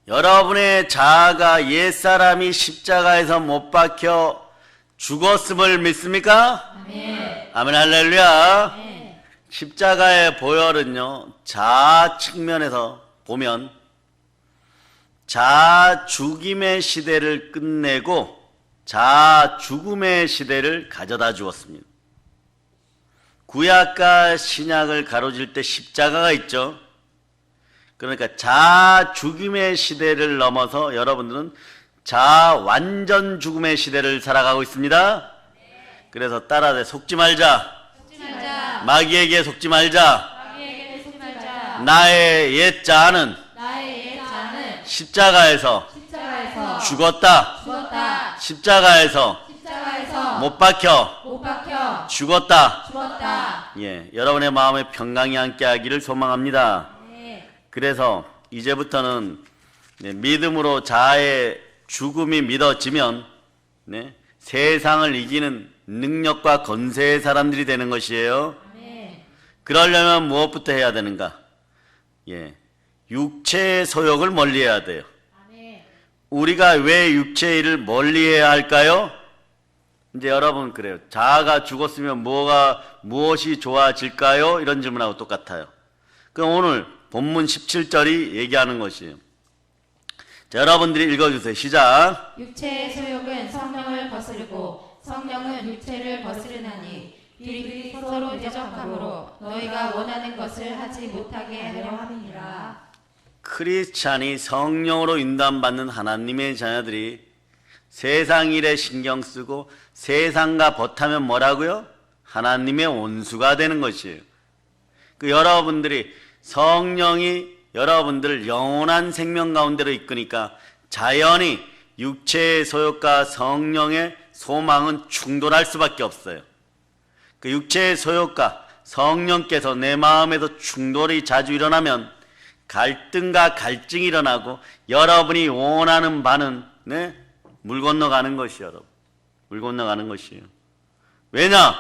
여러분의 자아가 옛사람이 십자가에서 못 박혀 죽었음을 믿습니까? 아멘. 아멘 할렐루야. 네. 십자가의 보혈은요, 자아 측면에서 보면 자아 죽임의 시대를 끝내고 자아 죽음의 시대를 가져다 주었습니다. 구약과 신약을 가로질 때 십자가가 있죠. 그러니까 자아 죽임의 시대를 넘어서 여러분들은 자아 완전 죽음의 시대를 살아가고 있습니다. 그래서 따라서 속지 말자. 속지 말자. 마귀에게 속지 말자. 마귀에게 속지 말자. 나의 옛 자아는 나의 옛 자는 십자가에서 십자가에서 죽었다. 죽었다. 십자가에서 십자가에서 못 박혀 못 박혀 죽었다. 죽었다. 예, 여러분의 마음에 평강이 함께하기를 소망합니다. 네. 그래서 이제부터는 믿음으로 자아의 죽음이 믿어지면 세상을 이기는 능력과 건세의 사람들이 되는 것이에요. 아멘. 그러려면 무엇부터 해야 되는가? 육체의 소욕을 멀리해야 돼요. 아멘. 우리가 왜 육체의 일을 멀리해야 할까요? 이제 여러분 그래요. 자아가 죽었으면 무엇이 좋아질까요? 이런 질문하고 똑같아요. 그럼 오늘 본문 17절이 얘기하는 것이에요. 자, 여러분들이 읽어주세요. 시작. 육체의 소욕은 성령을 거스르고 성령은 육체를 거스르나니 둘이 서로 대적함으로 너희가 원하는 것을 하지 못하게 하려 함이니라. 크리스찬이 성령으로 인도받는 하나님의 자녀들이 세상 일에 신경 쓰고 세상과 벗하면 뭐라고요? 하나님의 원수가 되는 것이에요. 여러분들이 성령이 여러분들을 영원한 생명 가운데로 이끄니까 자연히 육체의 소욕과 성령의 소망은 충돌할 수밖에 없어요. 그 육체의 소욕과 성령께서 내 마음에도 충돌이 자주 일어나면 갈등과 갈증이 일어나고 여러분이 원하는 바는 물 건너가는 것이에요. 여러분. 물 건너가는 것이에요. 왜냐?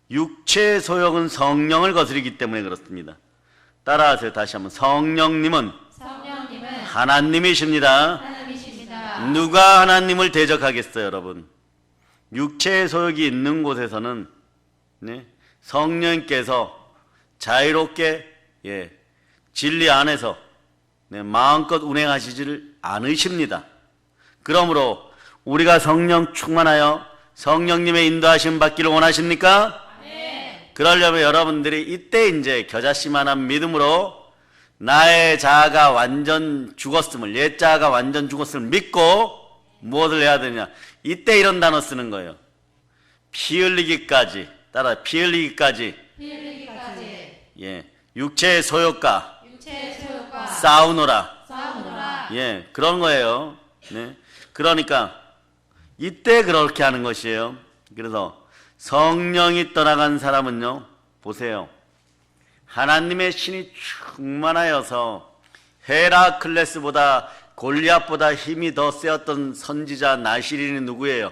육체의 소욕은 성령을 거스르기 때문에 그렇습니다. 따라하세요. 다시 한번. 성령님은 하나님이십니다. 하나님이십니다. 누가 하나님을 대적하겠어요, 여러분? 육체의 소욕이 있는 곳에서는 성령께서 자유롭게 진리 안에서 마음껏 운행하시지를 않으십니다. 그러므로 우리가 성령 충만하여 성령님의 인도하심 받기를 원하십니까? 네. 그러려면 여러분들이 이때 이제 겨자씨만한 믿음으로 나의 자아가 완전 죽었음을, 옛 자아가 완전 죽었음을 믿고 무엇을 해야 되냐? 이때 이런 단어 쓰는 거예요. 피 흘리기까지, 따라 피 흘리기까지. 피 흘리기까지. 육체의 소욕과 육체의 소욕과 싸우노라. 싸우노라. 그런 거예요. 그러니까 이때 그렇게 하는 것이에요. 그래서 성령이 떠나간 사람은요, 보세요. 하나님의 신이 충만하여서 헤라클레스보다 골리앗보다 힘이 더 세었던 선지자 나시린이 누구예요?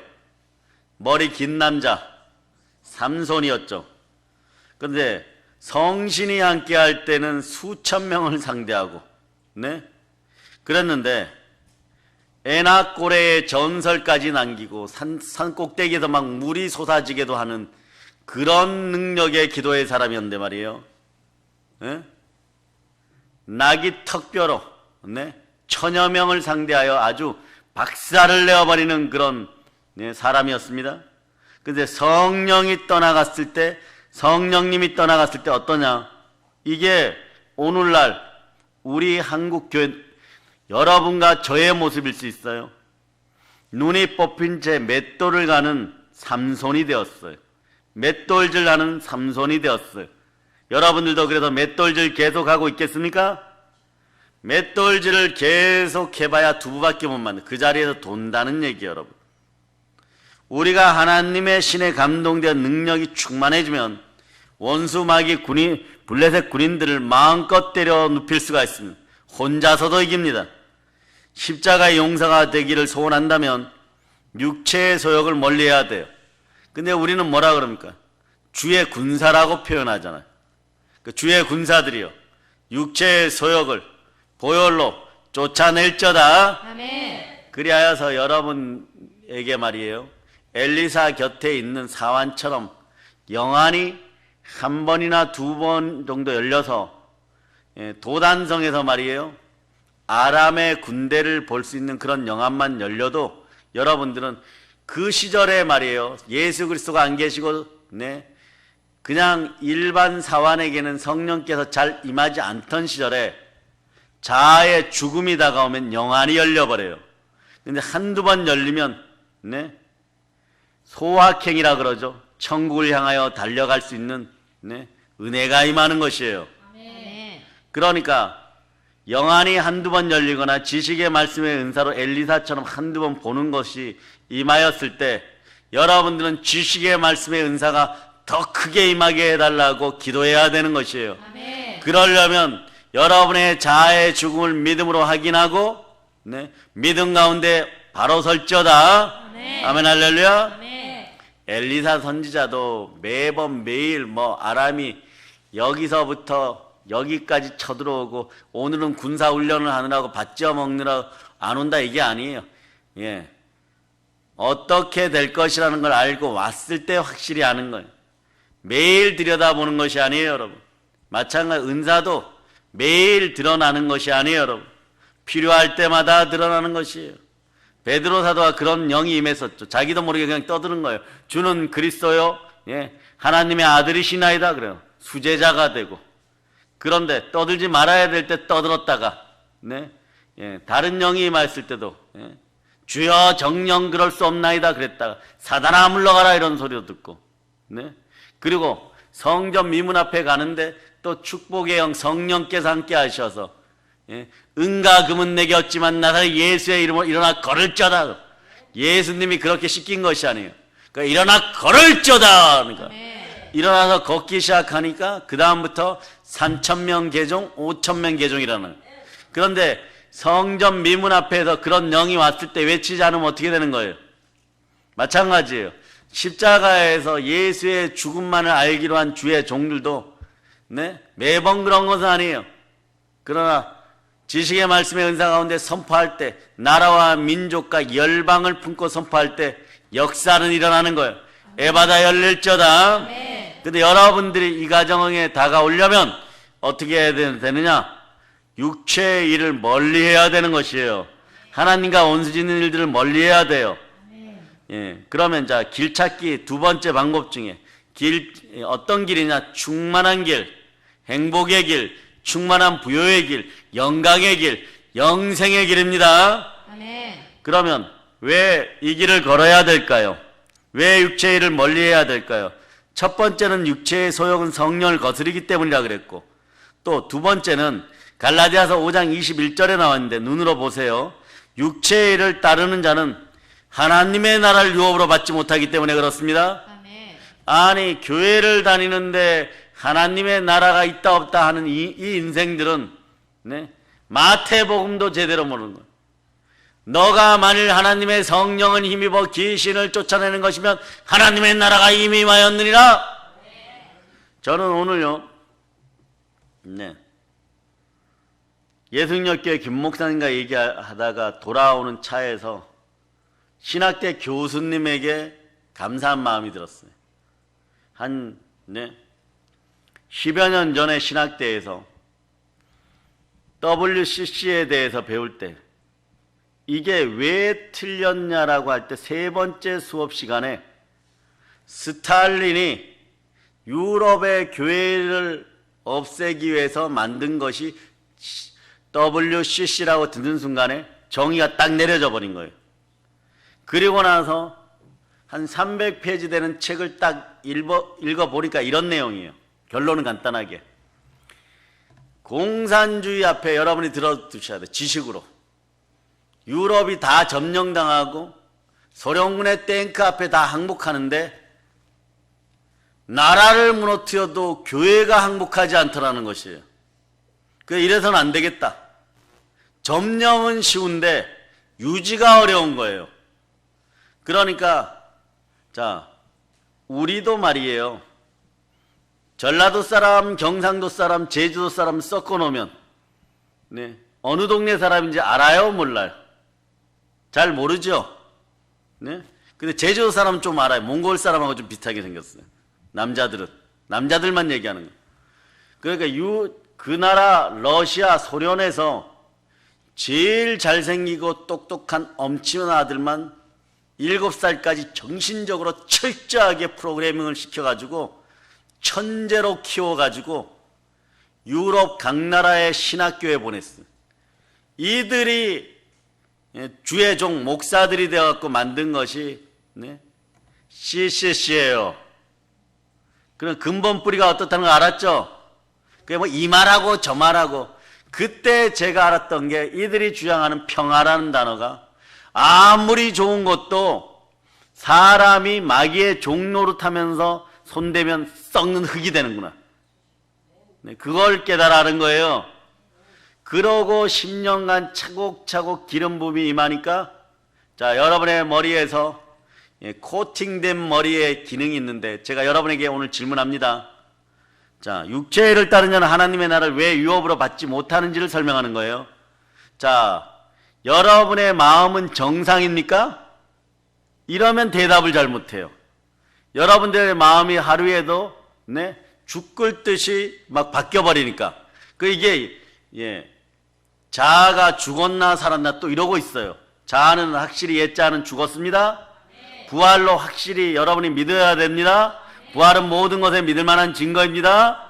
머리 긴 남자 삼손이었죠. 그런데 성신이 함께 할 때는 수천 명을 상대하고 그랬는데 에나꼬레의 전설까지 남기고 산 꼭대기에서 막 물이 솟아지게도 하는 그런 능력의 기도의 사람이었는데 말이에요. 나귀 턱뼈로 천여 명을 상대하여 아주 박살을 내어버리는 그런 사람이었습니다. 그런데 성령님이 떠나갔을 때 어떠냐? 이게 오늘날 우리 한국 교회 여러분과 저의 모습일 수 있어요. 눈이 뽑힌 채 맷돌을 가는 삼손이 되었어요. 맷돌질 하는 삼손이 되었어요. 여러분들도 그래서 맷돌질 계속하고 있겠습니까? 맷돌질을 계속 해봐야 두부밖에 못 만든 그 자리에서 돈다는 얘기예요. 여러분, 우리가 하나님의 신에 감동되어 능력이 충만해지면 원수 마귀 블레셋 군인들을 마음껏 때려 눕힐 수가 있습니다. 혼자서도 이깁니다. 십자가의 용사가 되기를 소원한다면 육체의 소욕을 멀리해야 돼요. 근데 우리는 뭐라 그럽니까? 주의 군사라고 표현하잖아요. 주의 군사들이요, 육체의 소욕을 보혈로 쫓아낼저다. 아멘. 그리하여서 여러분에게 말이에요, 엘리사 곁에 있는 사환처럼 영안이 한 번이나 두 번 정도 열려서 도단성에서 말이에요, 아람의 군대를 볼 수 있는 그런 영안만 열려도 여러분들은 그 시절에 말이에요, 예수 그리스도가 안 계시고 그냥 일반 사환에게는 성령께서 잘 임하지 않던 시절에 자아의 죽음이 다가오면 영안이 열려버려요. 근데 한두 번 열리면 소확행이라 그러죠. 천국을 향하여 달려갈 수 있는 은혜가 임하는 것이에요. 아멘. 그러니까 영안이 한두 번 열리거나 지식의 말씀의 은사로 엘리사처럼 한두 번 보는 것이 임하였을 때 여러분들은 지식의 말씀의 은사가 더 크게 임하게 해달라고 기도해야 되는 것이에요. 아멘. 그러려면 여러분의 자아의 죽음을 믿음으로 확인하고 믿음 가운데 바로 설지어다. 아멘. 아멘 할렐루야. 아멘. 엘리사 선지자도 매번 매일 아람이 여기서부터 여기까지 쳐들어오고 오늘은 군사 훈련을 하느라고 밭지어 먹느라 안 온다 이게 아니에요. 예. 어떻게 될 것이라는 걸 알고 왔을 때 확실히 아는 거예요. 매일 들여다보는 것이 아니에요, 여러분. 마찬가지 은사도 매일 드러나는 것이 아니에요, 여러분. 필요할 때마다 드러나는 것이에요. 베드로 사도가 그런 영이 임했었죠. 자기도 모르게 그냥 떠드는 거예요. 주는 그리스도요, 하나님의 아들이시나이다 그래요. 수제자가 되고. 그런데 떠들지 말아야 될 때 떠들었다가 다른 영이 임했을 때도 주여 정령 그럴 수 없나이다 그랬다가 사단아 물러가라 이런 소리도 듣고 그리고 성전 미문 앞에 가는데 또 축복의 영 성령께서 함께 하셔서 은과 금은 내게 없지만 나사렛 예수의 이름으로 일어나 걸을저다. 예수님이 그렇게 시킨 것이 아니에요. 그러니까 일어나 걸을저다. 그러니까 일어나서 걷기 시작하니까 그 다음부터 3,000명 개종, 5,000명 개종이라는. 그런데 성전 미문 앞에서 그런 영이 왔을 때 외치지 않으면 어떻게 되는 거예요? 마찬가지예요. 십자가에서 예수의 죽음만을 알기로 한 주의 종들도 매번 그런 것은 아니에요. 그러나 지식의 말씀의 은사 가운데 선포할 때 나라와 민족과 열방을 품고 선포할 때 역사는 일어나는 거예요. 에바다 열릴저다. 근데 여러분들이 이 가정에 다가오려면 어떻게 해야 되느냐? 육체의 일을 멀리해야 되는 것이에요. 하나님과 원수짓는 일들을 멀리해야 돼요. 그러면 자, 길 찾기 두 번째 방법 중에 어떤 길이냐? 충만한 길, 행복의 길, 충만한 부요의 길, 영광의 길, 영생의 길입니다. 아멘. 그러면 왜 이 길을 걸어야 될까요? 왜 육체의 일을 멀리해야 될까요? 첫 번째는 육체의 소욕은 성령을 거스르기 때문이라 그랬고, 또 두 번째는 갈라디아서 5장 21절에 나왔는데 눈으로 보세요. 육체의 일을 따르는 자는 하나님의 나라를 유업으로 받지 못하기 때문에 그렇습니다. 아멘. 아니 교회를 다니는데 하나님의 나라가 있다 없다 하는 이 인생들은 마태복음도 제대로 모르는 거예요. 너가 만일 하나님의 성령을 힘입어 귀신을 쫓아내는 것이면 하나님의 나라가 이미 임하였느니라. 저는 오늘요 예승역교회 김 목사님과 얘기하다가 돌아오는 차에서 신학대 교수님에게 감사한 마음이 들었어요. 한 10여 년 전에 신학대에서 WCC에 대해서 배울 때 이게 왜 틀렸냐라고 할 때 세 번째 수업 시간에 스탈린이 유럽의 교회를 없애기 위해서 만든 것이 WCC라고 듣는 순간에 정의가 딱 내려져 버린 거예요. 그리고 나서 한 300페이지 되는 책을 딱 읽어보니까 이런 내용이에요. 결론은 간단하게. 공산주의 앞에 여러분이 들어두셔야 돼요. 지식으로. 유럽이 다 점령당하고 소련군의 탱크 앞에 다 항복하는데 나라를 무너뜨려도 교회가 항복하지 않더라는 것이에요. 이래서는 안 되겠다. 점령은 쉬운데 유지가 어려운 거예요. 그러니까 자, 우리도 말이에요. 전라도 사람, 경상도 사람, 제주도 사람 섞어 놓으면 어느 동네 사람인지 알아요? 몰라요? 잘 모르죠? 네? 근데 제주도 사람은 좀 알아요. 몽골 사람하고 좀 비슷하게 생겼어요. 남자들만 얘기하는 거. 그러니까 그 나라 러시아 소련에서 제일 잘생기고 똑똑한 엄친한 아들만 7살까지 정신적으로 철저하게 프로그래밍을 시켜가지고 천재로 키워가지고 유럽 각 나라의 신학교에 보냈어요. 이들이 주의 종 목사들이 되어갖고 만든 것이 CCC예요. 그럼 근본 뿌리가 어떻다는 거 알았죠? 그게 뭐 이 말하고 저 말하고. 그때 제가 알았던 게 이들이 주장하는 평화라는 단어가 아무리 좋은 것도 사람이 마귀의 종노릇하면서 손대면 썩는 흙이 되는구나. 그걸 깨달아는 거예요. 그러고 10년간 차곡차곡 기름 부음이 임하니까 자, 여러분의 머리에서 코팅된 머리에 기능이 있는데 제가 여러분에게 오늘 질문합니다. 자, 육체의 일을 따른 자는 하나님의 나라를 왜 유업으로 받지 못하는지를 설명하는 거예요. 자, 여러분의 마음은 정상입니까? 이러면 대답을 잘 못해요. 여러분들의 마음이 하루에도 죽을 듯이 막 바뀌어버리니까. 이게 자아가 죽었나 살았나 또 이러고 있어요. 자아는 확실히 옛자아는 죽었습니다. 부활로 확실히 여러분이 믿어야 됩니다. 부활은 모든 것에 믿을 만한 증거입니다.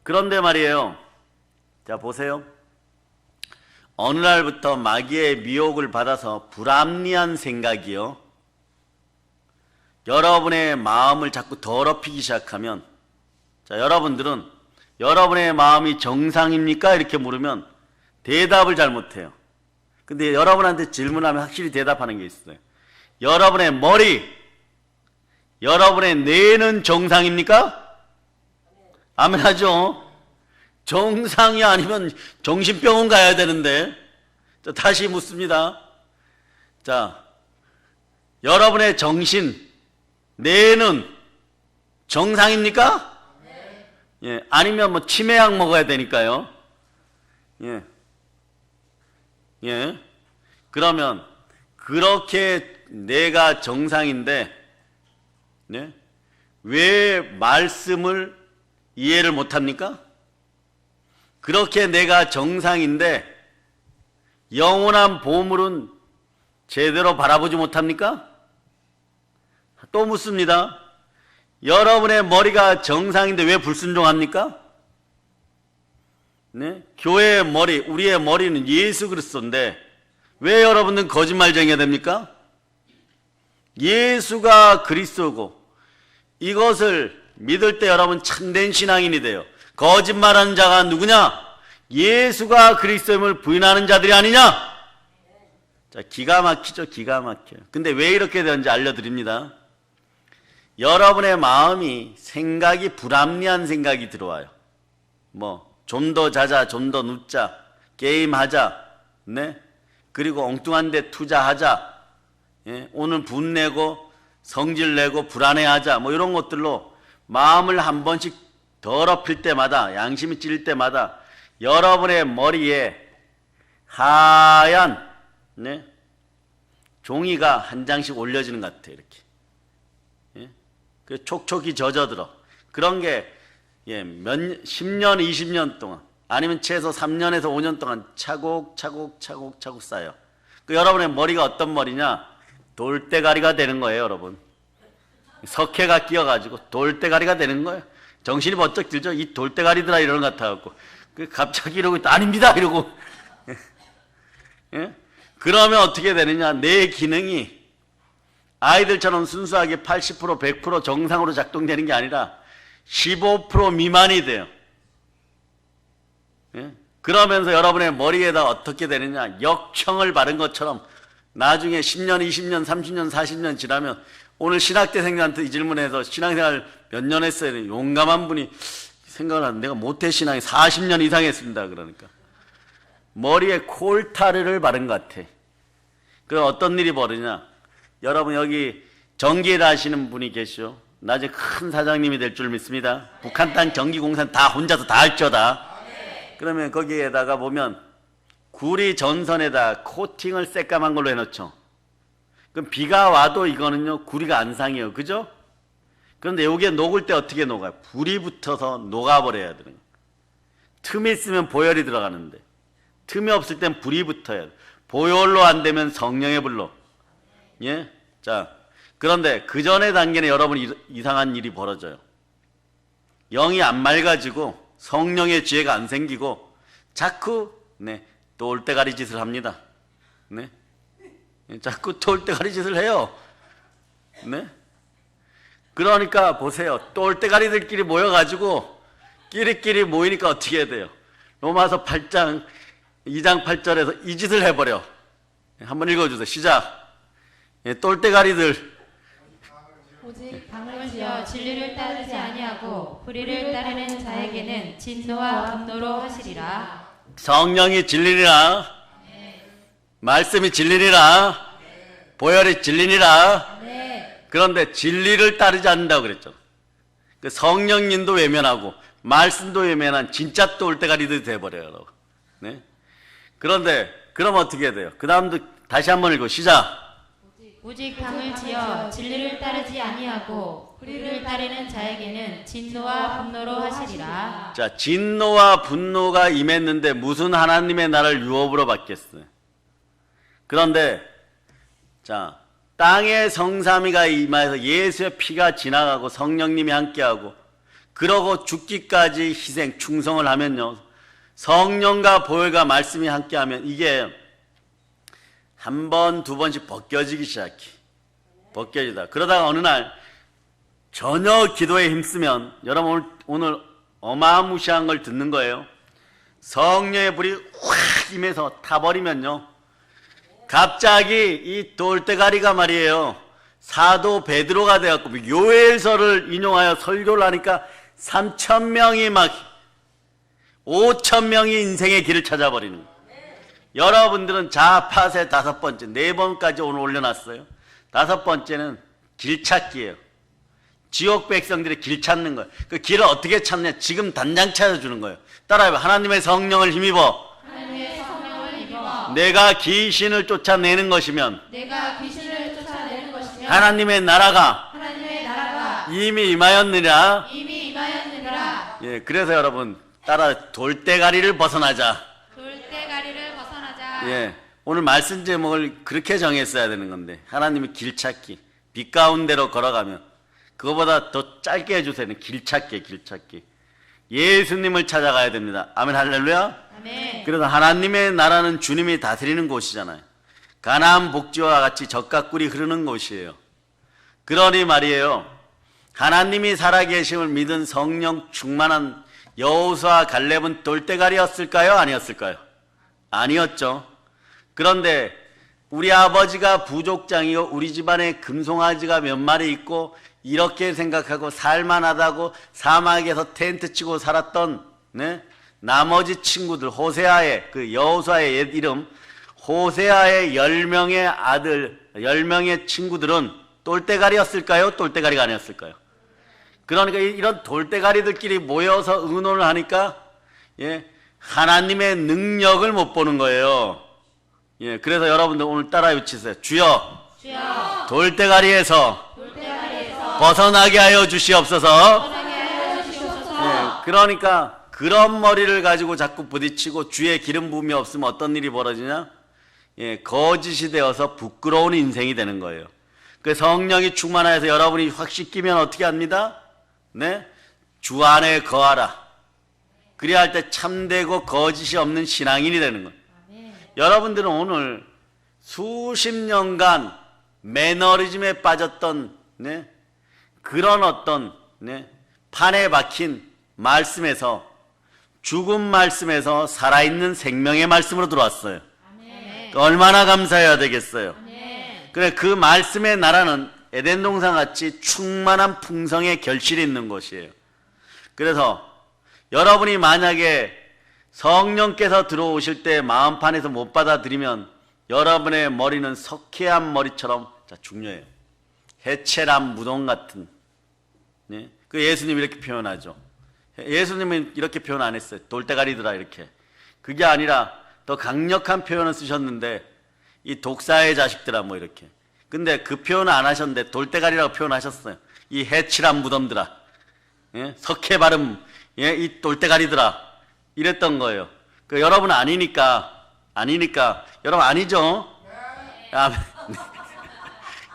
그런데 말이에요. 자, 보세요. 어느 날부터 마귀의 미혹을 받아서 불합리한 생각이요. 여러분의 마음을 자꾸 더럽히기 시작하면 자, 여러분들은 여러분의 마음이 정상입니까? 이렇게 물으면 대답을 잘 못해요. 근데 여러분한테 질문하면 확실히 대답하는 게 있어요. 여러분의 머리, 여러분의 뇌는 정상입니까? 아멘 하죠? 정상이 아니면 정신병원 가야 되는데. 자, 다시 묻습니다. 자, 여러분의 정신, 뇌는 정상입니까? 아니면 뭐 치매약 먹어야 되니까요. 그러면 그렇게 내가 정상인데 왜 말씀을 이해를 못합니까? 그렇게 내가 정상인데 영원한 보물은 제대로 바라보지 못합니까? 또 묻습니다. 여러분의 머리가 정상인데 왜 불순종합니까? 교회의 머리, 우리의 머리는 예수 그리스도인데 왜 여러분들은 거짓말쟁이가 됩니까? 예수가 그리스도고 이것을 믿을 때 여러분 참된 신앙인이 돼요. 거짓말하는 자가 누구냐? 예수가 그리스도임을 부인하는 자들이 아니냐? 자, 기가 막히죠. 기가 막혀요. 근데 왜 이렇게 되는지 알려드립니다. 여러분의 마음이 생각이 불합리한 생각이 들어와요. 좀 더 자자, 좀 더 눕자, 게임하자, 그리고 엉뚱한 데 투자하자, 오늘 분내고 성질내고 불안해하자, 이런 것들로 마음을 한 번씩 더럽힐 때마다, 양심이 찔릴 때마다 여러분의 머리에 하얀 종이가 한 장씩 올려지는 것 같아요. 이렇게. 그 촉촉이 젖어들어. 그런 게 10년, 20년 동안 아니면 최소 3년에서 5년 동안 차곡차곡 쌓여. 여러분의 머리가 어떤 머리냐? 돌대가리가 되는 거예요, 여러분. 석회가 끼어가지고 돌대가리가 되는 거예요. 정신이 번쩍 들죠? 이 돌대가리들아 이러는 것 같아갖고. 갑자기 이러고 아닙니다! 이러고. 그러면 어떻게 되느냐? 내 기능이 아이들처럼 순수하게 80%, 100% 정상으로 작동되는 게 아니라 15% 미만이 돼요. 그러면서 여러분의 머리에다 어떻게 되느냐? 역청을 바른 것처럼 나중에 10년, 20년, 30년, 40년 지나면 오늘 신학대생들한테 이 질문해서 신앙생활 몇 년 했어요? 용감한 분이 생각을 하는 내가 모태신앙이 40년 이상 했습니다. 그러니까. 머리에 콜타르를 바른 것 같아. 그럼 어떤 일이 벌어지냐? 여러분 여기 전기를 하시는 분이 계시죠? 나중에 큰 사장님이 될 줄 믿습니다. 북한 땅 전기공사는 다 혼자서 다 할 거다. 그러면 거기에다가 보면 구리 전선에다 코팅을 새까만 걸로 해놓죠. 그럼 비가 와도 이거는요 구리가 안 상해요. 그죠? 그런데 여기에 녹을 때 어떻게 녹아요? 불이 붙어서 녹아버려야 되는 거예요. 틈이 있으면 보혈이 들어가는데 틈이 없을 땐 불이 붙어야 돼요. 보혈로 안 되면 성령의 불로. 예? 자, 그런데 그 전의 단계는 여러분 이상한 일이 벌어져요. 영이 안 맑아지고 성령의 지혜가 안 생기고 자꾸 똘대가리 짓을 합니다. 네? 자꾸 똘대가리 짓을 해요. 네? 그러니까 보세요. 똘대가리들끼리 모여가지고 끼리끼리 모이니까 어떻게 해야 돼요? 로마서 8장 2장 8절에서 이 짓을 해버려. 한번 읽어주세요. 시작. 똘대가리들 오직 방을 지어 진리를 따르지 아니하고 불의를 따르는 자에게는 진노와 분노로 하시리라. 성령이 진리니라. 말씀이 진리니라. 보혈이 진리니라. 그런데 진리를 따르지 않는다고 그랬죠. 그 성령님도 외면하고 말씀도 외면한 진짜 똘대가리들이 돼버려요. 네? 그런데 그럼 어떻게 해야 돼요? 그 다음도 다시 한번 읽고 시작. 오직 방을 지어 진리를 따르지 아니하고 불의를 따르는 자에게는 진노와 분노로 하시리라. 자, 진노와 분노가 임했는데 무슨 하나님의 나라를 유업으로 받겠어요? 그런데 자, 땅에 성삼위가 임하여서 예수의 피가 지나가고 성령님이 함께하고 그러고 죽기까지 희생 충성을 하면요, 성령과 보혈과 말씀이 함께하면 이게 한 번, 두 번씩 벗겨지기 시작해. 벗겨지다. 그러다가 어느 날 전혀 기도에 힘쓰면 여러분 오늘 어마무시한 걸 듣는 거예요. 성령의 불이 확 임해서 타버리면요, 갑자기 이 똘대가리가 말이에요, 사도 베드로가 되었고 요엘서를 인용하여 설교를 하니까 3,000명이 막 5,000명이 인생의 길을 찾아버리는 거예요. 여러분들은 자파세 5번째, 4번까지 오늘 올려놨어요. 5번째는 길 찾기예요. 지옥 백성들이 길 찾는 거예요. 그 길을 어떻게 찾냐? 지금 당장 찾아주는 거예요. 따라해봐. 하나님의 성령을 힘입어. 하나님의 성령을 입어. 내가 귀신을 쫓아내는 것이면 내가 귀신을 쫓아내는 것이면 하나님의 나라가 이미 임하였느니라. 이미 임하였느니라. 예, 그래서 여러분 따라 돌대가리를 벗어나자. 돌대가리를 벗어나자. 예, 오늘 말씀 제목을 그렇게 정했어야 되는 건데 하나님이 길 찾기, 빛 가운데로 걸어가면 그거보다 더 짧게 해주세요. 길 찾기, 길 찾기. 예수님을 찾아가야 됩니다. 아멘, 할렐루야. 아멘. 그래서 하나님의 나라는 주님이 다스리는 곳이잖아요. 가나안 복지와 같이 젖과 꿀이 흐르는 곳이에요. 그러니 말이에요, 하나님이 살아계심을 믿은 성령 충만한 여호수아 갈렙은 돌대가리였을까요? 아니었을까요? 아니었죠. 그런데 우리 아버지가 부족장이고 우리 집안에 금송아지가 몇 마리 있고 이렇게 생각하고 살만하다고 사막에서 텐트 치고 살았던 나머지 친구들, 호세아의 그 여호수아의 옛 이름 호세아의 10명의 아들, 10명의 친구들은 똘대가리였을까요? 똘대가리가 아니었을까요? 그러니까 이런 돌대가리들끼리 모여서 의논을 하니까 하나님의 능력을 못 보는 거예요. 그래서 여러분들 오늘 따라 외치세요. 주여, 돌대가리에서 벗어나게 하여 주시옵소서. 그러니까 그런 머리를 가지고 자꾸 부딪히고 주의 기름 부음이 없으면 어떤 일이 벌어지냐? 거짓이 되어서 부끄러운 인생이 되는 거예요. 그 성령이 충만하여서 여러분이 확 씻기면 어떻게 합니다? 주 안에 거하라. 그래야 할 때 참되고 거짓이 없는 신앙인이 되는 거예요. 여러분들은 오늘 수십 년간 매너리즘에 빠졌던 그런 어떤 판에 박힌 말씀에서, 죽은 말씀에서 살아있는 생명의 말씀으로 들어왔어요. 얼마나 감사해야 되겠어요. 그래, 그 말씀의 나라는 에덴 동산 같이 충만한 풍성의 결실이 있는 곳이에요. 그래서 여러분이 만약에 성령께서 들어오실 때 마음판에서 못 받아들이면 여러분의 머리는 석회암 머리처럼 중요해요. 해체란 무덤 같은. 그 예수님이 이렇게 표현하죠. 예수님은 이렇게 표현 안 했어요. 돌대가리들아 이렇게. 그게 아니라 더 강력한 표현을 쓰셨는데 이 독사의 자식들아 뭐 이렇게. 근데 그 표현을 안 하셨는데 돌대가리라고 표현하셨어요. 이 해칠한 무덤들아, 예? 석회 바름, 예? 이 돌대가리들아 이랬던 거예요. 그 여러분 아니니까 여러분 아니죠? 아,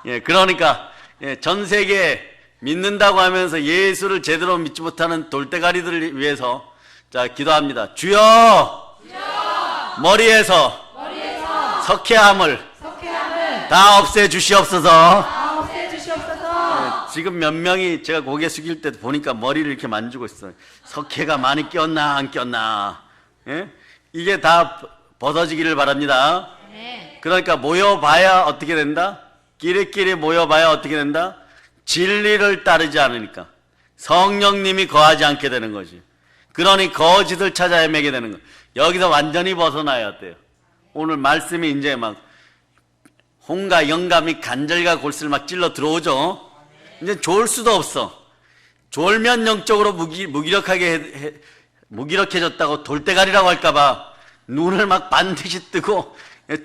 예, 그러니까 예, 전 세계 믿는다고 하면서 예수를 제대로 믿지 못하는 돌대가리들을 위해서 자 기도합니다. 주여, 머리에서 석회암을 다 없애 주시옵소서. 지금 몇 명이 제가 고개 숙일 때 보니까 머리를 이렇게 만지고 있어요. 석회가 많이 꼈나 안 꼈나. 예? 이게 다 벗어지기를 바랍니다. 그러니까 모여봐야 어떻게 된다? 끼리끼리 모여봐야 어떻게 된다? 진리를 따르지 않으니까 성령님이 거하지 않게 되는 거지. 그러니 거짓을 찾아 헤매게 되는 거. 여기서 완전히 벗어나야 돼요. 오늘 말씀이 이제 막 홍과 영감이 간절과 골수를 막 찔러 들어오죠. 이제 졸 수도 없어. 졸면 영적으로 무기력해졌다고 돌대가리라고 할까봐 눈을 막 반드시 뜨고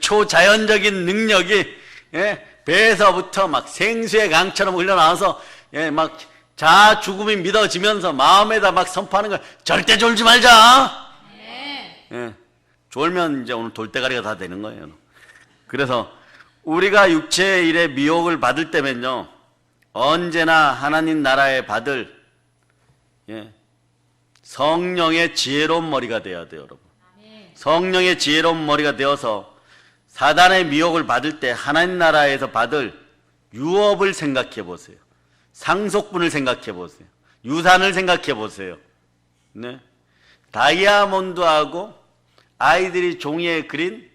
초자연적인 능력이 배에서부터 막 생수의 강처럼 흘러나와서 막 자아 죽음이 믿어지면서 마음에다 막 선포하는 거야. 절대 졸지 말자. 졸면 이제 오늘 돌대가리가 다 되는 거예요. 그래서 우리가 육체의 일에 미혹을 받을 때면요, 언제나 하나님 나라에 받을 성령의 지혜로운 머리가 되어야 돼요, 여러분. 성령의 지혜로운 머리가 되어서 사단의 미혹을 받을 때 하나님 나라에서 받을 유업을 생각해 보세요. 상속분을 생각해 보세요. 유산을 생각해 보세요. 네? 다이아몬드하고 아이들이 종이에 그린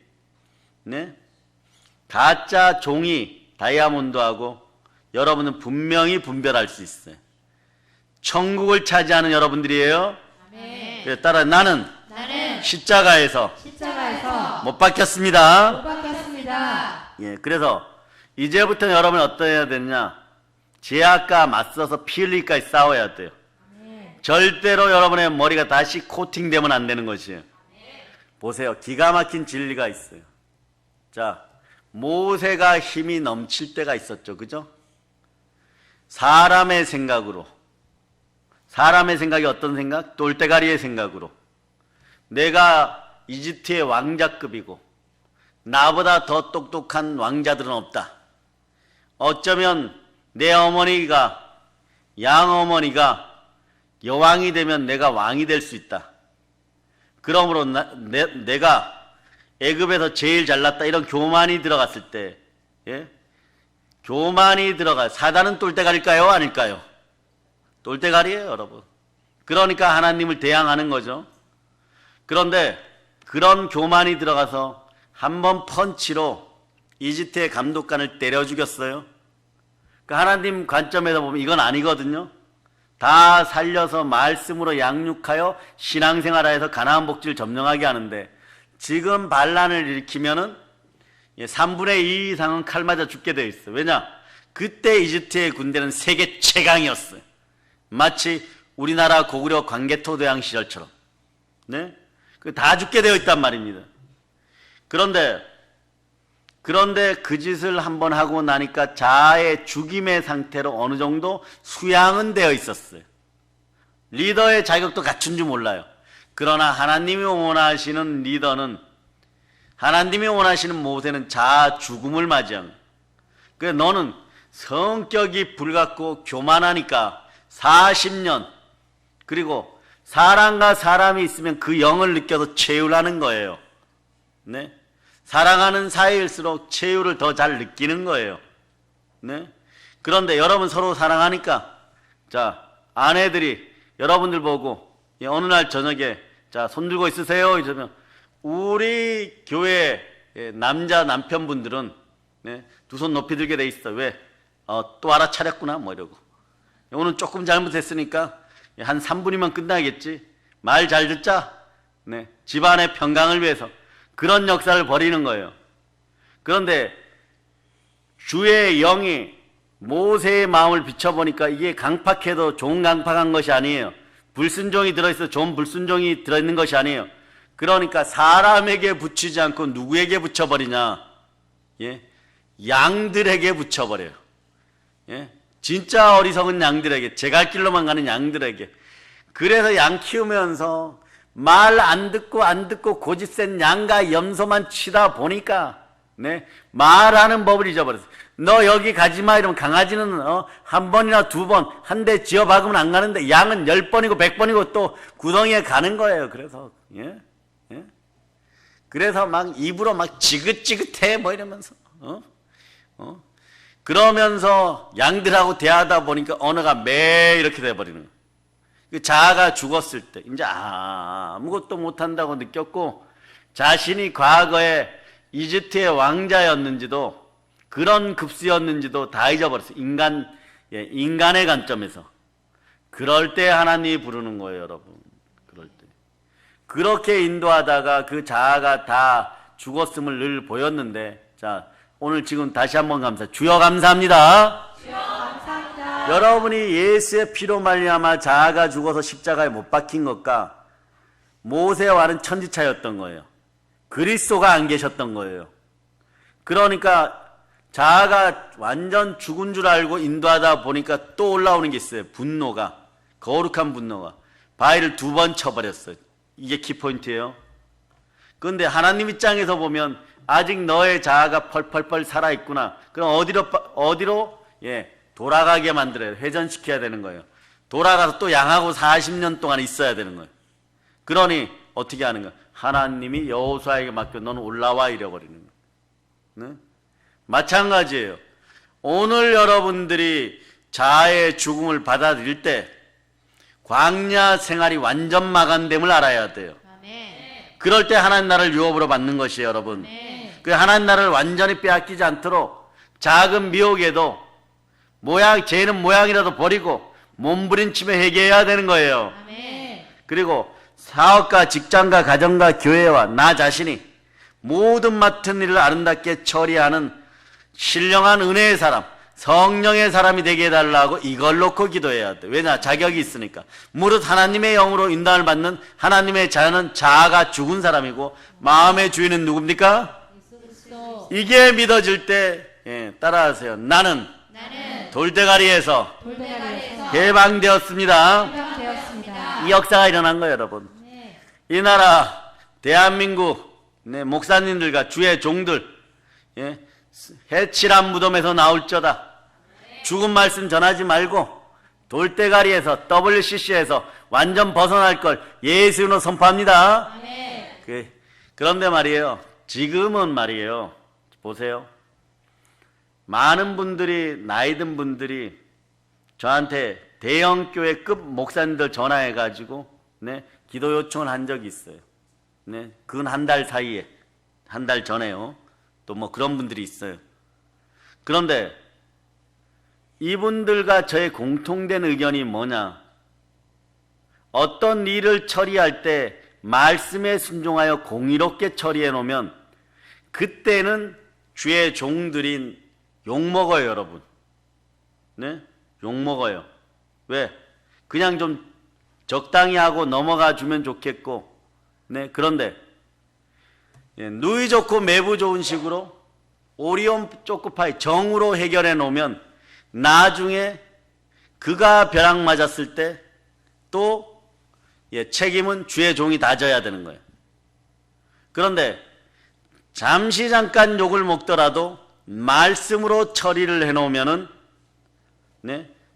가짜 종이 다이아몬드하고 여러분은 분명히 분별할 수 있어요. 천국을 차지하는 여러분들이에요. 그래서 따라 나는 십자가에서 못 박혔습니다. 예, 그래서 이제부터 여러분이 어떠해야 되느냐? 죄악과 맞서서 피 흘리기까지 싸워야 돼요. 절대로 여러분의 머리가 다시 코팅되면 안 되는 것이에요. 보세요. 기가 막힌 진리가 있어요. 자, 모세가 힘이 넘칠 때가 있었죠. 그죠? 사람의 생각으로. 사람의 생각이 어떤 생각? 돌대가리의 생각으로. 내가 이집트의 왕자급이고 나보다 더 똑똑한 왕자들은 없다. 어쩌면 내 어머니가 양어머니가 여왕이 되면 내가 왕이 될 수 있다. 그러므로 내가 애굽에서 제일 잘났다 이런 교만이 들어갔을 때 교만이 들어가 사단은 똘대가리일까요? 아닐까요? 똘대가리예요, 여러분. 그러니까 하나님을 대항하는 거죠. 그런데 그런 교만이 들어가서 한 번 펀치로 이집트의 감독관을 때려 죽였어요. 그 하나님 관점에서 보면 이건 아니거든요. 다 살려서 말씀으로 양육하여 신앙생활하여서 가나안 복지를 점령하게 하는데 지금 반란을 일으키면은 3분의 2 이상은 칼 맞아 죽게 되어 있어요. 왜냐? 그때 이집트의 군대는 세계 최강이었어요. 마치 우리나라 고구려 광개토대왕 시절처럼. 네? 다 죽게 되어 있단 말입니다. 그런데 그 짓을 한번 하고 나니까 자아의 죽임의 상태로 어느 정도 수양은 되어 있었어요. 리더의 자격도 갖춘 줄 몰라요. 그러나 하나님이 원하시는 리더는, 하나님이 원하시는 모세는 자아 죽음을 맞이한 거예요. 그래서 너는 성격이 불같고 교만하니까 40년, 그리고 사람과 사람이 있으면 그 영을 느껴서 체휼하는 거예요. 네? 사랑하는 사이일수록 체휼을 더 잘 느끼는 거예요. 네? 그런데 여러분 서로 사랑하니까, 자, 아내들이 여러분들 보고, 어느 날 저녁에, 자, 손 들고 있으세요? 이러면, 우리 교회 남자 남편분들은, 네? 두 손 높이 들게 돼 있어. 왜? 또 알아차렸구나. 뭐 이러고. 오늘 조금 잘못했으니까, 한 3분이면 끝나겠지. 말 잘 듣자. 네? 집안의 평강을 위해서. 그런 역사를 벌이는 거예요. 그런데 주의 영이 모세의 마음을 비춰보니까 이게 강팍해도 좋은 강팍한 것이 아니에요. 불순종이 들어있어 좋은 불순종이 들어있는 것이 아니에요. 그러니까 사람에게 붙이지 않고 누구에게 붙여버리냐? 예? 양들에게 붙여버려요. 예? 진짜 어리석은 양들에게, 제갈 길로만 가는 양들에게. 그래서 양 키우면서 말 안 듣고 고집센 양과 염소만 치다 보니까 네? 말하는 법을 잊어버렸어요. 너 여기 가지마 이러면 강아지는 한 번이나 두 번 한 대 지어 박으면 안 가는데 양은 10번이고 100번이고 또 구덩이에 가는 거예요. 그래서 예? 예? 그래서 막 입으로 막 지긋지긋해 뭐 이러면서 그러면서 양들하고 대하다 보니까 언어가 매 이렇게 돼버리는 거예요. 그 자아가 죽었을 때 이제 아무것도 못한다고 느꼈고 자신이 과거에 이집트의 왕자였는지도 그런 급수였는지도 다 잊어버렸어요. 인간의 관점에서. 그럴 때 하나님이 부르는 거예요, 여러분. 그럴 때. 그렇게 인도하다가 그 자아가 다 죽었음을 늘 보였는데, 자, 오늘 지금 다시 한번 주여 감사합니다. 주여 감사합니다. 여러분이 예수의 피로 말미암아 자아가 죽어서 십자가에 못 박힌 것과 모세와는 천지차였던 거예요. 그리스도가 안 계셨던 거예요. 그러니까 자아가 완전 죽은 줄 알고 인도하다 보니까 또 올라오는 게 있어요. 분노가. 거룩한 분노가. 바위를 2번 쳐버렸어요. 이게 키포인트예요. 그런데 하나님 입장에서 보면 아직 너의 자아가 펄펄펄 살아있구나. 그럼 어디로? 예, 돌아가게 만들어야 돼요. 회전시켜야 되는 거예요. 돌아가서 또 양하고 40년 동안 있어야 되는 거예요. 그러니 어떻게 하는 거야? 하나님이 여호수아에게 맡겨 너는 올라와 이래버리는 거예요. 네? 마찬가지예요. 오늘 여러분들이 자아의 죽음을 받아들일 때 광야 생활이 완전 마감됨을 알아야 돼요. 아멘. 그럴 때 하나님 나라를 유업으로 받는 것이에요, 여러분. 그 하나님 나라를 완전히 빼앗기지 않도록 작은 미혹에도 죄는 모양이라도 버리고 몸부림치며 회개해야 되는 거예요. 아멘. 그리고 사업과 직장과 가정과 교회와 나 자신이 모든 맡은 일을 아름답게 처리하는 신령한 은혜의 사람, 성령의 사람이 되게 해달라고 이걸 놓고 기도해야 돼. 왜냐? 자격이 있으니까. 무릇 하나님의 영으로 인도함을 받는 하나님의 자녀는 자아가 죽은 사람이고 마음의 주인은 누굽니까? 그리스도. 이게 믿어질 때 따라하세요. 나는 돌대가리에서 돌대가리에서 해방되었습니다. 해방되었습니다. 이 역사가 일어난 거예요, 여러분. 네. 이 나라 대한민국 목사님들과 주의 종들 해칠한 무덤에서 나올저다. 죽은 말씀 전하지 말고 돌대가리에서 WCC에서 완전 벗어날 걸 예수로 선포합니다. 아멘. 그런데 말이에요. 지금은 말이에요. 보세요. 많은 분들이 나이 든 분들이 저한테 대형교회급 목사님들 전화해가지고 기도 요청을 한 적이 있어요. 그건 한 달 사이에, 한 달 전에요. 또 뭐 그런 분들이 있어요. 그런데 이분들과 저의 공통된 의견이 뭐냐? 어떤 일을 처리할 때 말씀에 순종하여 공의롭게 처리해 놓으면 그때는 주의 종들인 욕먹어요, 여러분. 네? 욕먹어요. 왜? 그냥 좀 적당히 하고 넘어가 주면 좋겠고, 그런데 누이 좋고 매부 좋은 식으로 오리온 초코파이 정으로 해결해 놓으면 나중에 그가 벼락 맞았을 때 또 책임은 주의 종이 다 져야 되는 거예요. 그런데 잠시 잠깐 욕을 먹더라도 말씀으로 처리를 해 놓으면은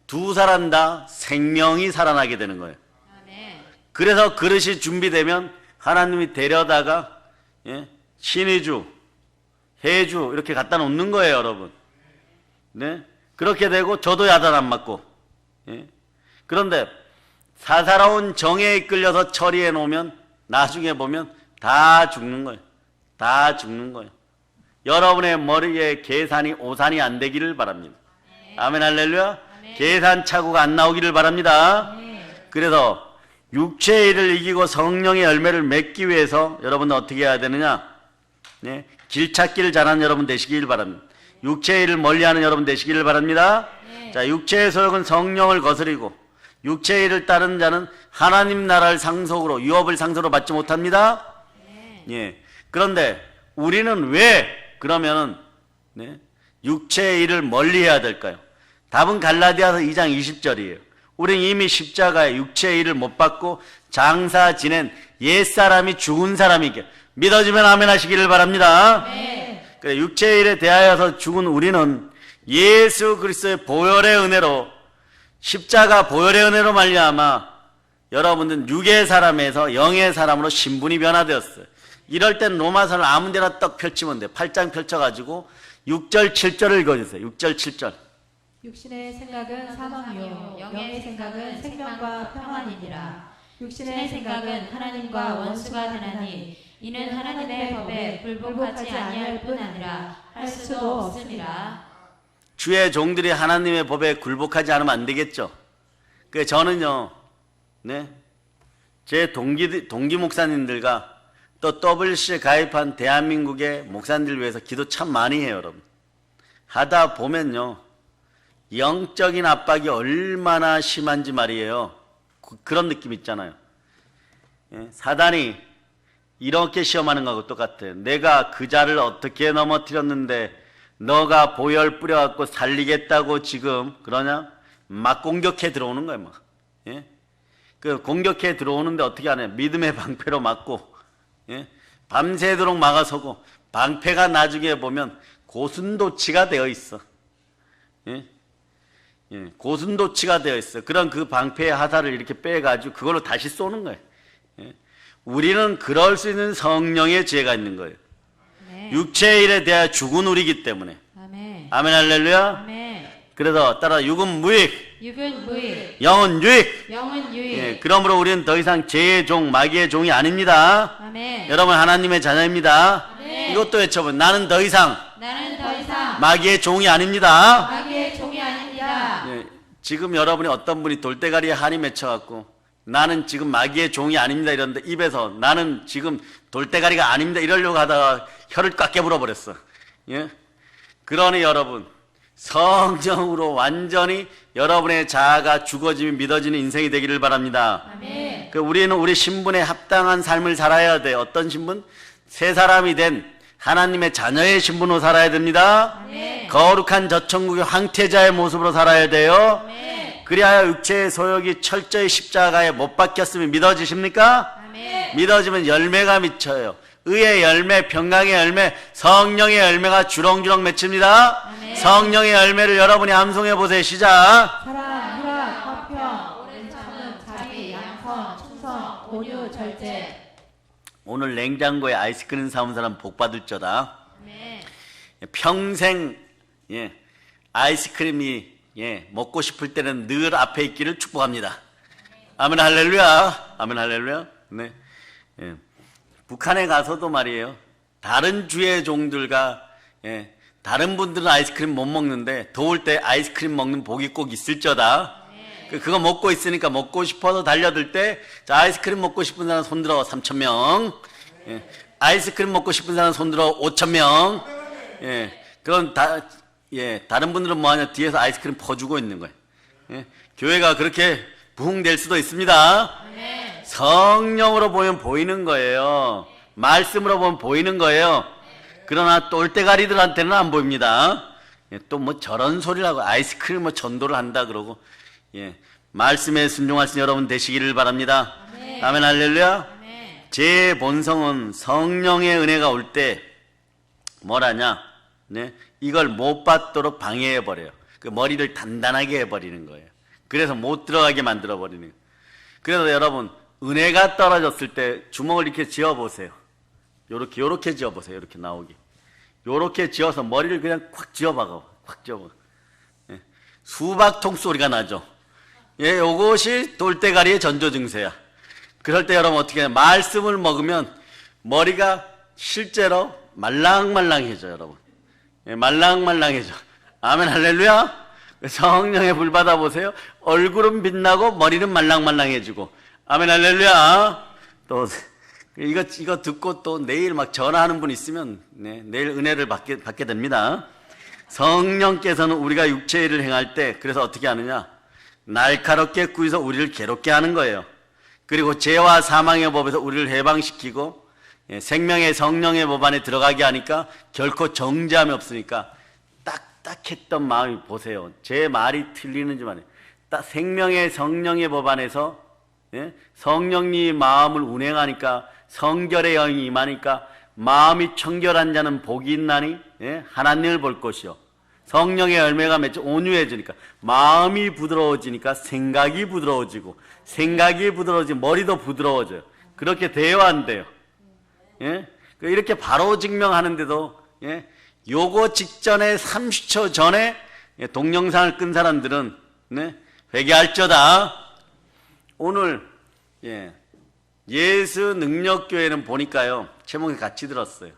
두 사람 다 생명이 살아나게 되는 거예요. 아멘. 그래서 그릇이 준비되면 하나님이 데려다가 신의주, 해주 이렇게 갖다 놓는 거예요, 여러분. 그렇게 되고 저도 야단 안 맞고. 그런데 사사로운 정에 이끌려서 처리해 놓으면 나중에 보면 다 죽는 거예요. 다 죽는 거예요. 여러분의 머리에 계산이 오산이 안 되기를 바랍니다. 아멘 할렐루야. 계산 착오가 안 나오기를 바랍니다. 그래서 육체의 일을 이기고 성령의 열매를 맺기 위해서 여러분은 어떻게 해야 되느냐? 길 찾기를 잘하는 여러분 되시길 바랍니다. 육체의 일을 멀리하는 여러분 되시기를 바랍니다. 자, 육체의 소욕은 성령을 거스리고 육체의 일을 따르는 자는 하나님 나라를 상속으로, 유업을 상속으로 받지 못합니다. 예. 그런데 우리는 왜 그러면은 네, 육체의 일을 멀리 해야 될까요? 답은 갈라디아서 2장 20절이에요. 우리는 이미 십자가에 육체의 일을 못 받고 장사 지낸 옛사람이 죽은 사람이게 믿어지면 아멘 하시기를 바랍니다. 그래, 육체의 일에 대하여서 죽은 우리는 예수 그리스도의 보혈의 은혜로, 십자가 보혈의 은혜로 말미암아 여러분들은 육의 사람에서 영의 사람으로 신분이 변화되었어요. 이럴 땐 로마서를 아무 데나 떡 펼치면 돼요. 8장 펼쳐가지고 6절 7절을 읽어주세요. 6절 7절. 육신의 생각은 사망이요 영의 생각은 생명과 평안이니라. 육신의 생각은 하나님과 원수가 되나니 이는 하나님의 법에 굴복하지 아니할 뿐 아니라 할 수도 없음이라. 주의 종들이 하나님의 법에 굴복하지 않으면 안 되겠죠. 그 저는요, 네, 제 동기 목사님들과 또 WC에 가입한 대한민국의 목사님들 위해서 기도 참 많이 해요, 여러분. 하다 보면요, 영적인 압박이 얼마나 심한지 말이에요. 그런 느낌 있잖아요. 예, 사단이 이렇게 시험하는 거하고 똑같아요. 내가 그 자를 어떻게 넘어뜨렸는데 너가 보혈 뿌려갖고 살리겠다고 지금 그러냐? 막 공격해 들어오는 거예요, 막. 예? 그 공격해 들어오는데 어떻게 하냐? 믿음의 방패로 막고, 예? 밤새도록 막아서고, 방패가 나중에 보면 고슴도치가 되어 있어. 예? 예, 고슴도치가 되어 있어. 그런 그 방패의 하사를 이렇게 빼가지고 그걸로 다시 쏘는 거예요. 예? 우리는 그럴 수 있는 성령의 지혜가 있는 거예요. 네. 육체의 일에 대하여 죽은 우리이기 때문에. 아멘. 아멘 할렐루야. 아멘. 그래서 따라 육은 무익, 육은 무익, 영은 유익. 영은 유익. 예, 그러므로 우리는 더 이상 죄의 종, 마귀의 종이 아닙니다. 아멘. 여러분 하나님의 자녀입니다. 아멘. 이것도 외쳐보. 나는 더 이상 나는 더 이상 마귀의 종이 아닙니다. 마귀의 종이 아닙니다. 예, 지금 여러분이 어떤 분이 돌대가리에 한이 맺혀갖고 나는 지금 마귀의 종이 아닙니다 이러는데 입에서 나는 지금 돌대가리가 아닙니다 이러려고 하다가 혀를 꽉 깨물어버렸어. 예? 그러니 여러분 성령으로 완전히 여러분의 자아가 죽어지며 믿어지는 인생이 되기를 바랍니다. 아멘. 그 우리는 우리 신분에 합당한 삶을 살아야 돼. 어떤 신분? 새 사람이 된 하나님의 자녀의 신분으로 살아야 됩니다. 아멘. 거룩한 저천국의 황태자의 모습으로 살아야 돼요. 아멘. 그리하여 육체의 소욕이 철저히 십자가에 못 박혔으면 믿어지십니까? 아멘. 믿어지면 열매가 미쳐요. 의의 열매, 평강의 열매, 성령의 열매가 주렁주렁 맺힙니다. 아멘. 성령의 열매를 여러분이 암송해 보세요. 시작. 사랑, 희락, 화평, 오랜 참음, 자비, 양선, 충성, 온유, 절제. 오늘 냉장고에 아이스크림 사온 사람 복 받을 거다. 아멘. 평생 아이스크림이 먹고 싶을 때는 늘 앞에 있기를 축복합니다. 아멘 할렐루야. 아멘 할렐루야. 네. 예. 북한에 가서도 말이에요. 다른 주의 종들과 다른 분들은 아이스크림 못 먹는데 더울 때 아이스크림 먹는 복이 꼭 있을저다. 그거 먹고 있으니까 먹고 싶어서 달려들 때 자, 아이스크림 먹고 싶은 사람 손들어 3,000명. 예. 아이스크림 먹고 싶은 사람 손들어 5,000명. 예. 그럼 다른 분들은 뭐하냐 뒤에서 아이스크림 퍼주고 있는 거예요. 예. 교회가 그렇게 부흥될 수도 있습니다. 아멘. 성령으로 보면 보이는 거예요. 말씀으로 보면 보이는 거예요. 그러나 똘대가리들한테는 안 보입니다. 예. 또 뭐 저런 소리를 하고 아이스크림 뭐 전도를 한다 그러고 말씀에 순종하신 여러분 되시기를 바랍니다. 아멘. 아멘 할렐루야. 아멘. 제 본성은 성령의 은혜가 올 때 뭐라냐? 네? 이걸 못 받도록 방해해 버려요. 그 머리를 단단하게 해버리는 거예요. 그래서 못 들어가게 만들어 버리는 거예요. 그래서 여러분 은혜가 떨어졌을 때 주먹을 이렇게 지어 보세요. 요렇게 지어 보세요. 이렇게 나오게. 요렇게 지어서 머리를 그냥 콱 지어박아. 콱 지어박아. 수박통 소리가 나죠. 요것이 돌대가리의 전조 증세야. 그럴 때 여러분 어떻게 해요? 말씀을 먹으면 머리가 실제로 말랑말랑해져, 여러분. 말랑말랑해져. 아멘 할렐루야. 성령의 불 받아보세요. 얼굴은 빛나고 머리는 말랑말랑해지고. 아멘 할렐루야. 또 이거 듣고 또 내일 막 전화하는 분 있으면 내일 은혜를 받게 됩니다. 성령께서는 우리가 육체의 일을 행할 때 그래서 어떻게 하느냐? 날카롭게 구해서 우리를 괴롭게 하는 거예요. 그리고 죄와 사망의 법에서 우리를 해방시키고 생명의 성령의 법 안에 들어가게 하니까 결코 정죄함이 없으니까 딱딱했던 마음이 보세요. 제 말이 틀리는지 말이에요. 딱 생명의 성령의 법 안에서 성령님 마음을 운행하니까 성결의 영이 임하니까 마음이 청결한 자는 복이 있나니 하나님을 볼 것이요. 성령의 열매가 맺혀 온유해지니까 마음이 부드러워지니까 생각이 부드러워지고 생각이 부드러워지면 머리도 부드러워져요. 그렇게 돼야 한대요. 이렇게 바로 증명하는데도 요거 직전에 30초 전에 동영상을 끈 사람들은 회개할저다. 오늘 예수 능력교회는 보니까요, 제목이 같이 들었어요.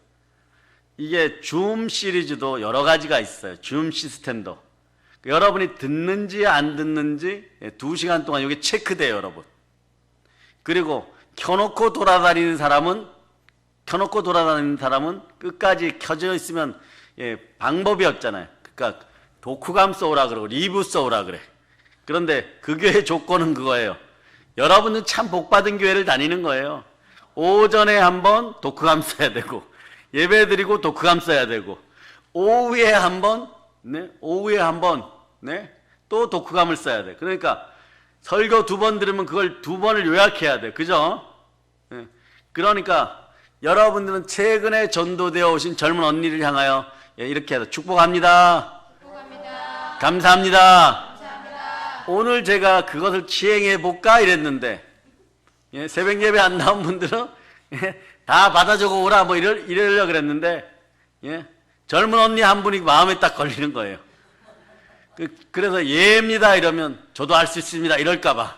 이게 줌 시리즈도 여러 가지가 있어요. 줌 시스템도. 여러분이 듣는지 안 듣는지 2시간 동안 이게 체크돼요, 여러분. 그리고 켜놓고 돌아다니는 사람은 끝까지 켜져 있으면 방법이 없잖아요. 그러니까 독후감 써오라 그러고 리뷰 써오라 그래. 그런데 그 교회 조건은 그거예요. 여러분은 참 복받은 교회를 다니는 거예요. 오전에 한번 독후감 써야 되고 예배 드리고 독후감 써야 되고 오후에 한번 또 독후감을 써야 돼. 그러니까 설교 2번 들으면 그걸 2번을 요약해야 돼. 그죠? 그러니까 여러분들은 최근에 전도되어 오신 젊은 언니를 향하여 이렇게 해서 축복합니다. 감사합니다. 오늘 제가 그것을 시행해 볼까 이랬는데 새벽 예배 안 나온 분들은 다 받아 적어 오라 뭐 이러려고 그랬는데 젊은 언니 한 분이 마음에 딱 걸리는 거예요. 그래서 예입니다 이러면 저도 할 수 있습니다 이럴까 봐.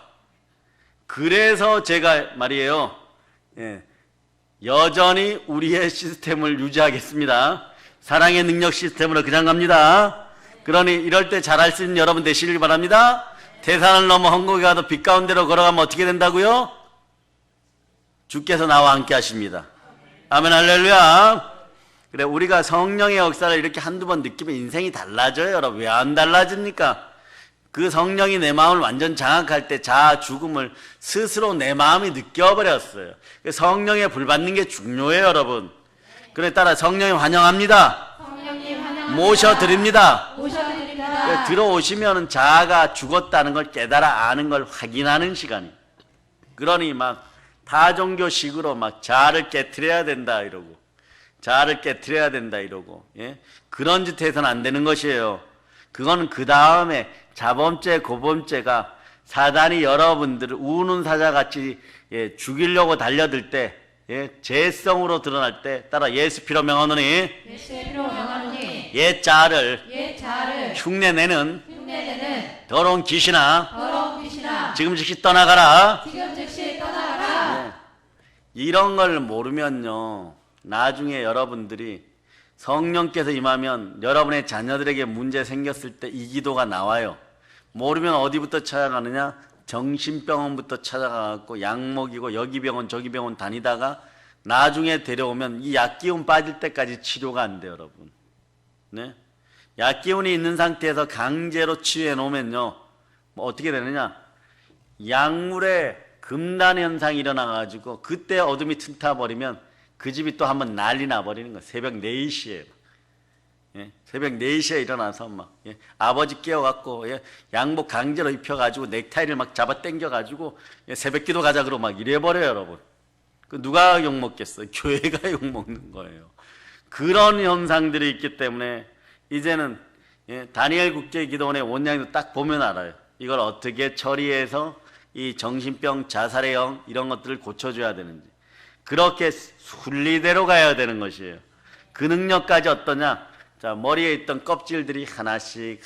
그래서 제가 말이에요, 여전히 우리의 시스템을 유지하겠습니다. 사랑의 능력 시스템으로 그냥 갑니다. 그러니 이럴 때 잘할 수 있는 여러분 되시길 바랍니다. 태산을 넘어 헝곡에 가도 빛 가운데로 걸어가면 어떻게 된다고요? 주께서 나와 함께 하십니다. 아멘 할렐루야. 그래, 우리가 성령의 역사를 이렇게 한두 번 느끼면 인생이 달라져요, 여러분. 왜 안 달라집니까? 그 성령이 내 마음을 완전 장악할 때 자아 죽음을 스스로 내 마음이 느껴버렸어요. 성령에 불 받는 게 중요해요, 여러분. 그래 따라 성령님 환영합니다. 모셔드립니다. 들어오시면 자아가 죽었다는 걸 깨달아 아는 걸 확인하는 시간이에요. 그러니 막 타종교식으로 막 자아를 깨트려야 된다 이러고 그런 짓 해서는 안 되는 것이에요. 그거는 그 다음에 자범죄 고범죄가 사단이 여러분들을 우는 사자같이 죽이려고 달려들 때 죄성으로 드러날 때 따라 예수 피로 명하노니 옛 자아를 흉내내는 더러운 귀신아 지금 즉시 떠나가라. 이런 걸 모르면요, 나중에 여러분들이 성령께서 임하면 여러분의 자녀들에게 문제 생겼을 때 이 기도가 나와요. 모르면 어디부터 찾아가느냐? 정신병원부터 찾아가고 약 먹이고 여기 병원 저기 병원 다니다가 나중에 데려오면 이 약기운 빠질 때까지 치료가 안 돼요, 여러분. 약기운이 있는 상태에서 강제로 치유해 놓으면요, 뭐 어떻게 되느냐? 약물에 금단 현상이 일어나가지고 그때 어둠이 틈타버리면 그 집이 또 한번 난리 나버리는 거예요. 새벽 4시에. 새벽 4시에 일어나서 막 아버지 깨워갖고 양복 강제로 입혀가지고 넥타이를 막 잡아 당겨가지고 새벽 기도 가자 그러고 막 이래버려요, 여러분. 그 누가 욕먹겠어요? 교회가 욕먹는 거예요. 그런 현상들이 있기 때문에 이제는 다니엘 국제기도원의 원장도 딱 보면 알아요. 이걸 어떻게 처리해서 이 정신병, 자살의 영 이런 것들을 고쳐줘야 되는지. 그렇게 순리대로 가야 되는 것이에요. 그 능력까지 어떠냐? 자, 머리에 있던 껍질들이 하나씩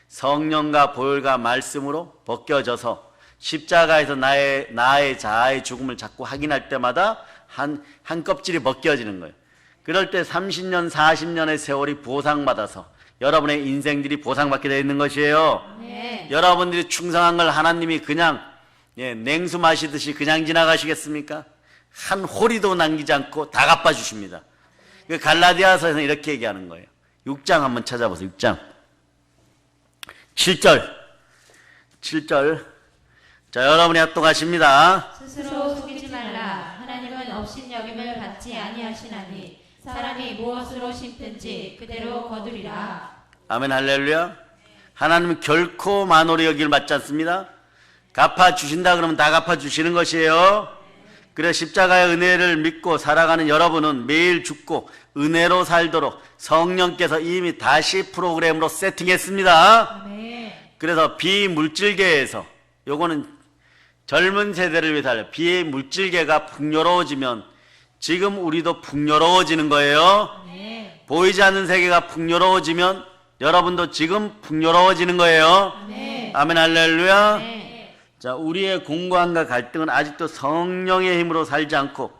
성령과 보혈과 말씀으로 벗겨져서 십자가에서 나의 자아의 죽음을 자꾸 확인할 때마다 한 껍질이 벗겨지는 거예요. 그럴 때 30년, 40년의 세월이 보상받아서 여러분의 인생들이 보상받게 되어 있는 것이에요. 네. 여러분들이 충성한 걸 하나님이 그냥 냉수 마시듯이 그냥 지나가시겠습니까? 한 호리도 남기지 않고 다 갚아주십니다. 갈라디아서에서는 이렇게 얘기하는 거예요. 6장 한번 찾아보세요. 6장 7절 7절. 자, 여러분이 합독하십니다. 스스로 속이지 말라. 하나님은 업신여김을 받지 아니하시나니 사람이 무엇으로 심든지 그대로 거두리라. 아멘 할렐루야. 하나님은 결코 만홀히 여기를 받지 않습니다. 갚아주신다 그러면 다 갚아주시는 것이에요. 그래 십자가의 은혜를 믿고 살아가는 여러분은 매일 죽고 은혜로 살도록 성령께서 이미 다시 프로그램으로 세팅했습니다. 아멘. 그래서 비물질계에서 요거는 젊은 세대를 위해서 하려 비물질계가 풍요로워지면 지금 우리도 풍요로워지는 거예요. 아멘. 보이지 않는 세계가 풍요로워지면 여러분도 지금 풍요로워지는 거예요. 아멘. 아멘 할렐루야. 아멘. 자, 우리의 공고함과 갈등은 아직도 성령의 힘으로 살지 않고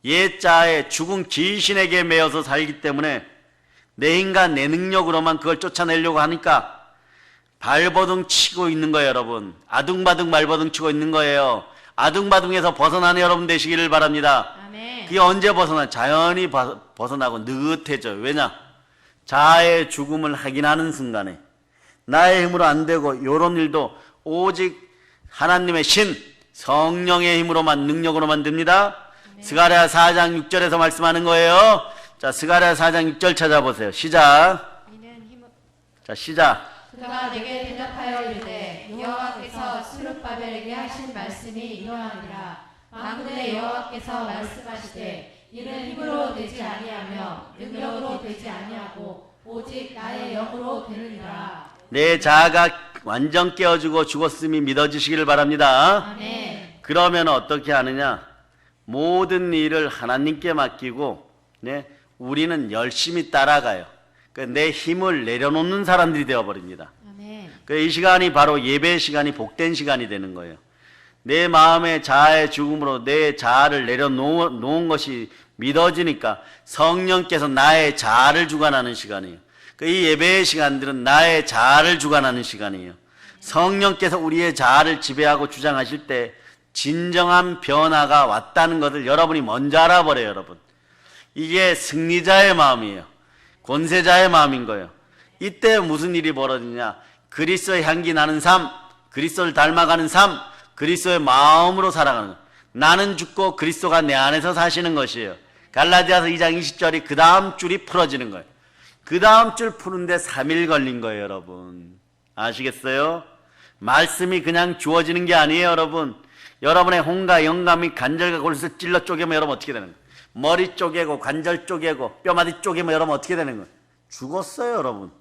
옛자의 죽은 귀신에게 매여서 살기 때문에 내 힘과 내 능력으로만 그걸 쫓아내려고 하니까 발버둥 치고 있는 거예요, 여러분. 아둥바둥 발버둥 치고 있는 거예요. 아둥바둥에서 벗어나는 여러분 되시기를 바랍니다. 아멘. 그게 언제 벗어나? 자연히 벗어나고 느긋해져요. 왜냐? 자아의 죽음을 확인하는 순간에 나의 힘으로 안 되고 요런 일도 오직 하나님의 신 성령의 힘으로만 능력으로만 됩니다. 스가랴 4장 6절에서 말씀하는 거예요. 자, 스가랴 4장 6절 찾아보세요. 시작. 자, 시작. 그가 내게 대답하여 이르되 여호와께서 스룹바벨에게 하신 말씀이 이러하니라. 만군의 여호와께서 말씀하시되 이는 힘으로 되지 아니하며 능력으로 되지 아니하고 오직 나의 영으로 되느니라. 내 자아가 완전 깨어지고 죽었음이 믿어지시기를 바랍니다. 아멘. 그러면 어떻게 하느냐? 모든 일을 하나님께 맡기고 우리는 열심히 따라가요. 내 힘을 내려놓는 사람들이 되어버립니다. 아멘. 이 시간이 바로 예배 시간이 복된 시간이 되는 거예요. 내 마음의 자아의 죽음으로 내 자아를 내려놓은 것이 믿어지니까 성령께서 나의 자아를 주관하는 시간이에요. 이 예배의 시간들은 나의 자아를 주관하는 시간이에요. 성령께서 우리의 자아를 지배하고 주장하실 때 진정한 변화가 왔다는 것을 여러분이 먼저 알아버려요, 여러분. 이게 승리자의 마음이에요. 권세자의 마음인 거예요. 이때 무슨 일이 벌어지냐? 그리스도의 향기 나는 삶, 그리스도를 닮아가는 삶, 그리스도의 마음으로 살아가는 거예요. 나는 죽고 그리스도가 내 안에서 사시는 것이에요. 갈라디아서 2장 20절이 그 다음 줄이 풀어지는 거예요. 그 다음 줄 푸는데 3일 걸린 거예요, 여러분. 아시겠어요? 말씀이 그냥 주어지는 게 아니에요, 여러분. 여러분의 혼과 영감이 관절과 골수 찔러 쪼개면 여러분 어떻게 되는 거예요? 머리 쪼개고 관절 쪼개고 뼈마디 쪼개면 여러분 어떻게 되는 거예요? 죽었어요, 여러분.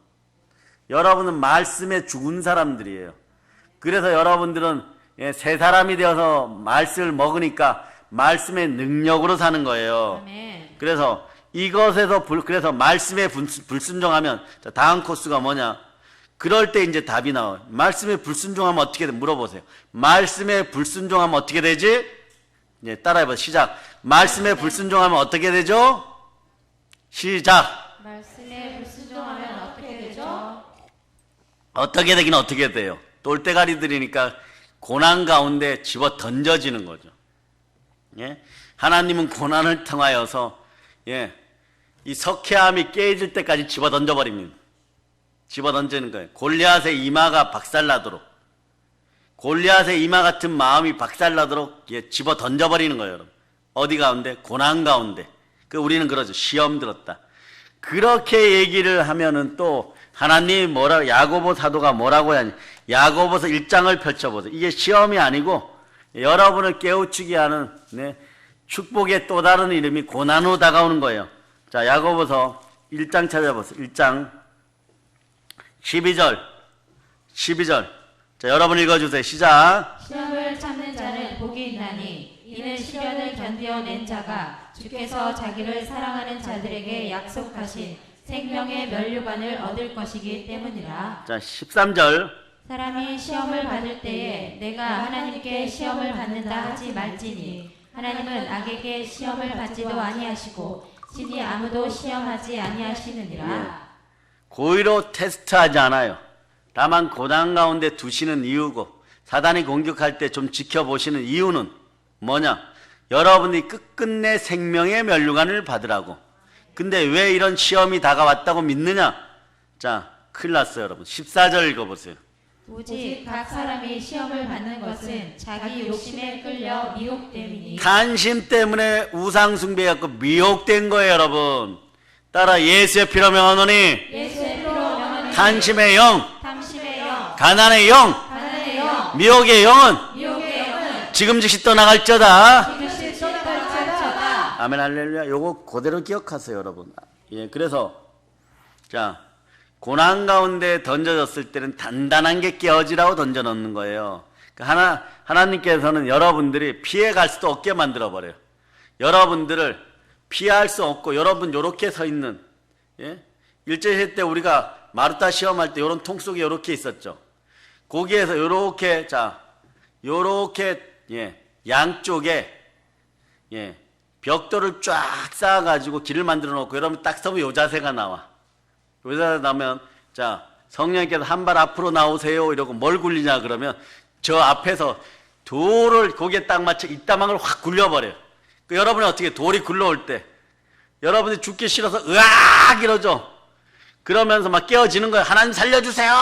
여러분은 말씀에 죽은 사람들이에요. 그래서 여러분들은 새 사람이 되어서 말씀을 먹으니까 말씀의 능력으로 사는 거예요. 아멘. 그래서 이것에서 그래서 말씀에 불순종하면 다음 코스가 뭐냐? 그럴 때 이제 답이 나와요. 말씀에 불순종하면 어떻게 돼? 물어보세요. 말씀에 불순종하면 어떻게 되지? 네, 따라해봐. 시작. 말씀에 불순종하면 어떻게 되죠? 시작. 말씀에 불순종하면 어떻게 되죠? 어떻게 되긴 어떻게 돼요? 똘대가리들이니까 고난 가운데 집어 던져지는 거죠. 예? 하나님은 고난을 통하여서 이 석회암이 깨질 때까지 집어 던져버립니다. 집어 던지는 거예요. 골리앗의 이마가 박살나도록, 골리앗의 이마 같은 마음이 박살나도록 집어 던져버리는 거예요, 여러분. 어디 가운데? 고난 가운데. 우리는 그러죠. 시험 들었다. 그렇게 얘기를 하면은 또 하나님이 야고보 사도가 뭐라고 하냐? 야고보서 1장을 펼쳐보세요. 이게 시험이 아니고 여러분을 깨우치게 하는 축복의 또 다른 이름이 고난으로 다가오는 거예요. 자, 야고보서 1장 찾아보세요. 1장 12절. 자, 여러분 읽어주세요. 시작. 시험을 참는 자는 복이 있나니 이는 시련을 견디어낸 자가 주께서 자기를 사랑하는 자들에게 약속하신 생명의 면류관을 얻을 것이기 때문이라. 자, 13절. 사람이 시험을 받을 때에 내가 하나님께 시험을 받는다 하지 말지니 하나님은 악에게 시험을 받지도 아니하시고 신이 아무도 시험하지 아니하시느니라. 고의로 테스트하지 않아요. 다만 고난 가운데 두시는 이유고 사단이 공격할 때 좀 지켜보시는 이유는 뭐냐? 여러분이 끝끝내 생명의 면류관을 받으라고. 근데 왜 이런 시험이 다가왔다고 믿느냐? 자, 큰일 났어요, 여러분. 14절 읽어보세요. 오직 각 사람이 시험을 받는 것은 자기 욕심에 끌려 미혹됨이니 贪심 때문에 우상 숭배해갖고 미혹된 거예요, 여러분. 따라 예수의 피로 명하노니 예수의 피로 명하노니 탐심의 영, 탐심의 영, 가난의 영, 가난의 영, 미혹의 영은 미혹의 영은 지금 즉시 떠나갈지어다. 이것이 쏟아질지어다. 아멘 할렐루야. 요거 그대로 기억하세요, 여러분. 예, 그래서 자, 고난 가운데 던져졌을 때는 단단한 게 깨어지라고 던져놓는 거예요. 그러니까 하나님께서는 여러분들이 피해갈 수도 없게 만들어버려요. 여러분들을 피할 수 없고, 여러분 요렇게 서 있는, 예? 일제시대 때 우리가 마르타 시험할 때 요런 통 속에 요렇게 있었죠. 거기에서 요렇게, 자, 요렇게, 예, 양쪽에, 예, 벽돌을 쫙 쌓아가지고 길을 만들어 놓고, 여러분 딱 서면 요 자세가 나와. 요 자세 나면, 자, 성령께서 한 발 앞으로 나오세요. 이러고 뭘 굴리냐 그러면, 저 앞에서 돌을 거기에 딱 맞춰 이따망을 확 굴려버려요. 그 여러분이 어떻게 돌이 굴러올 때, 여러분이 죽기 싫어서 으악 이러죠. 그러면서 막 깨어지는 거예요. 하나님 살려주세요.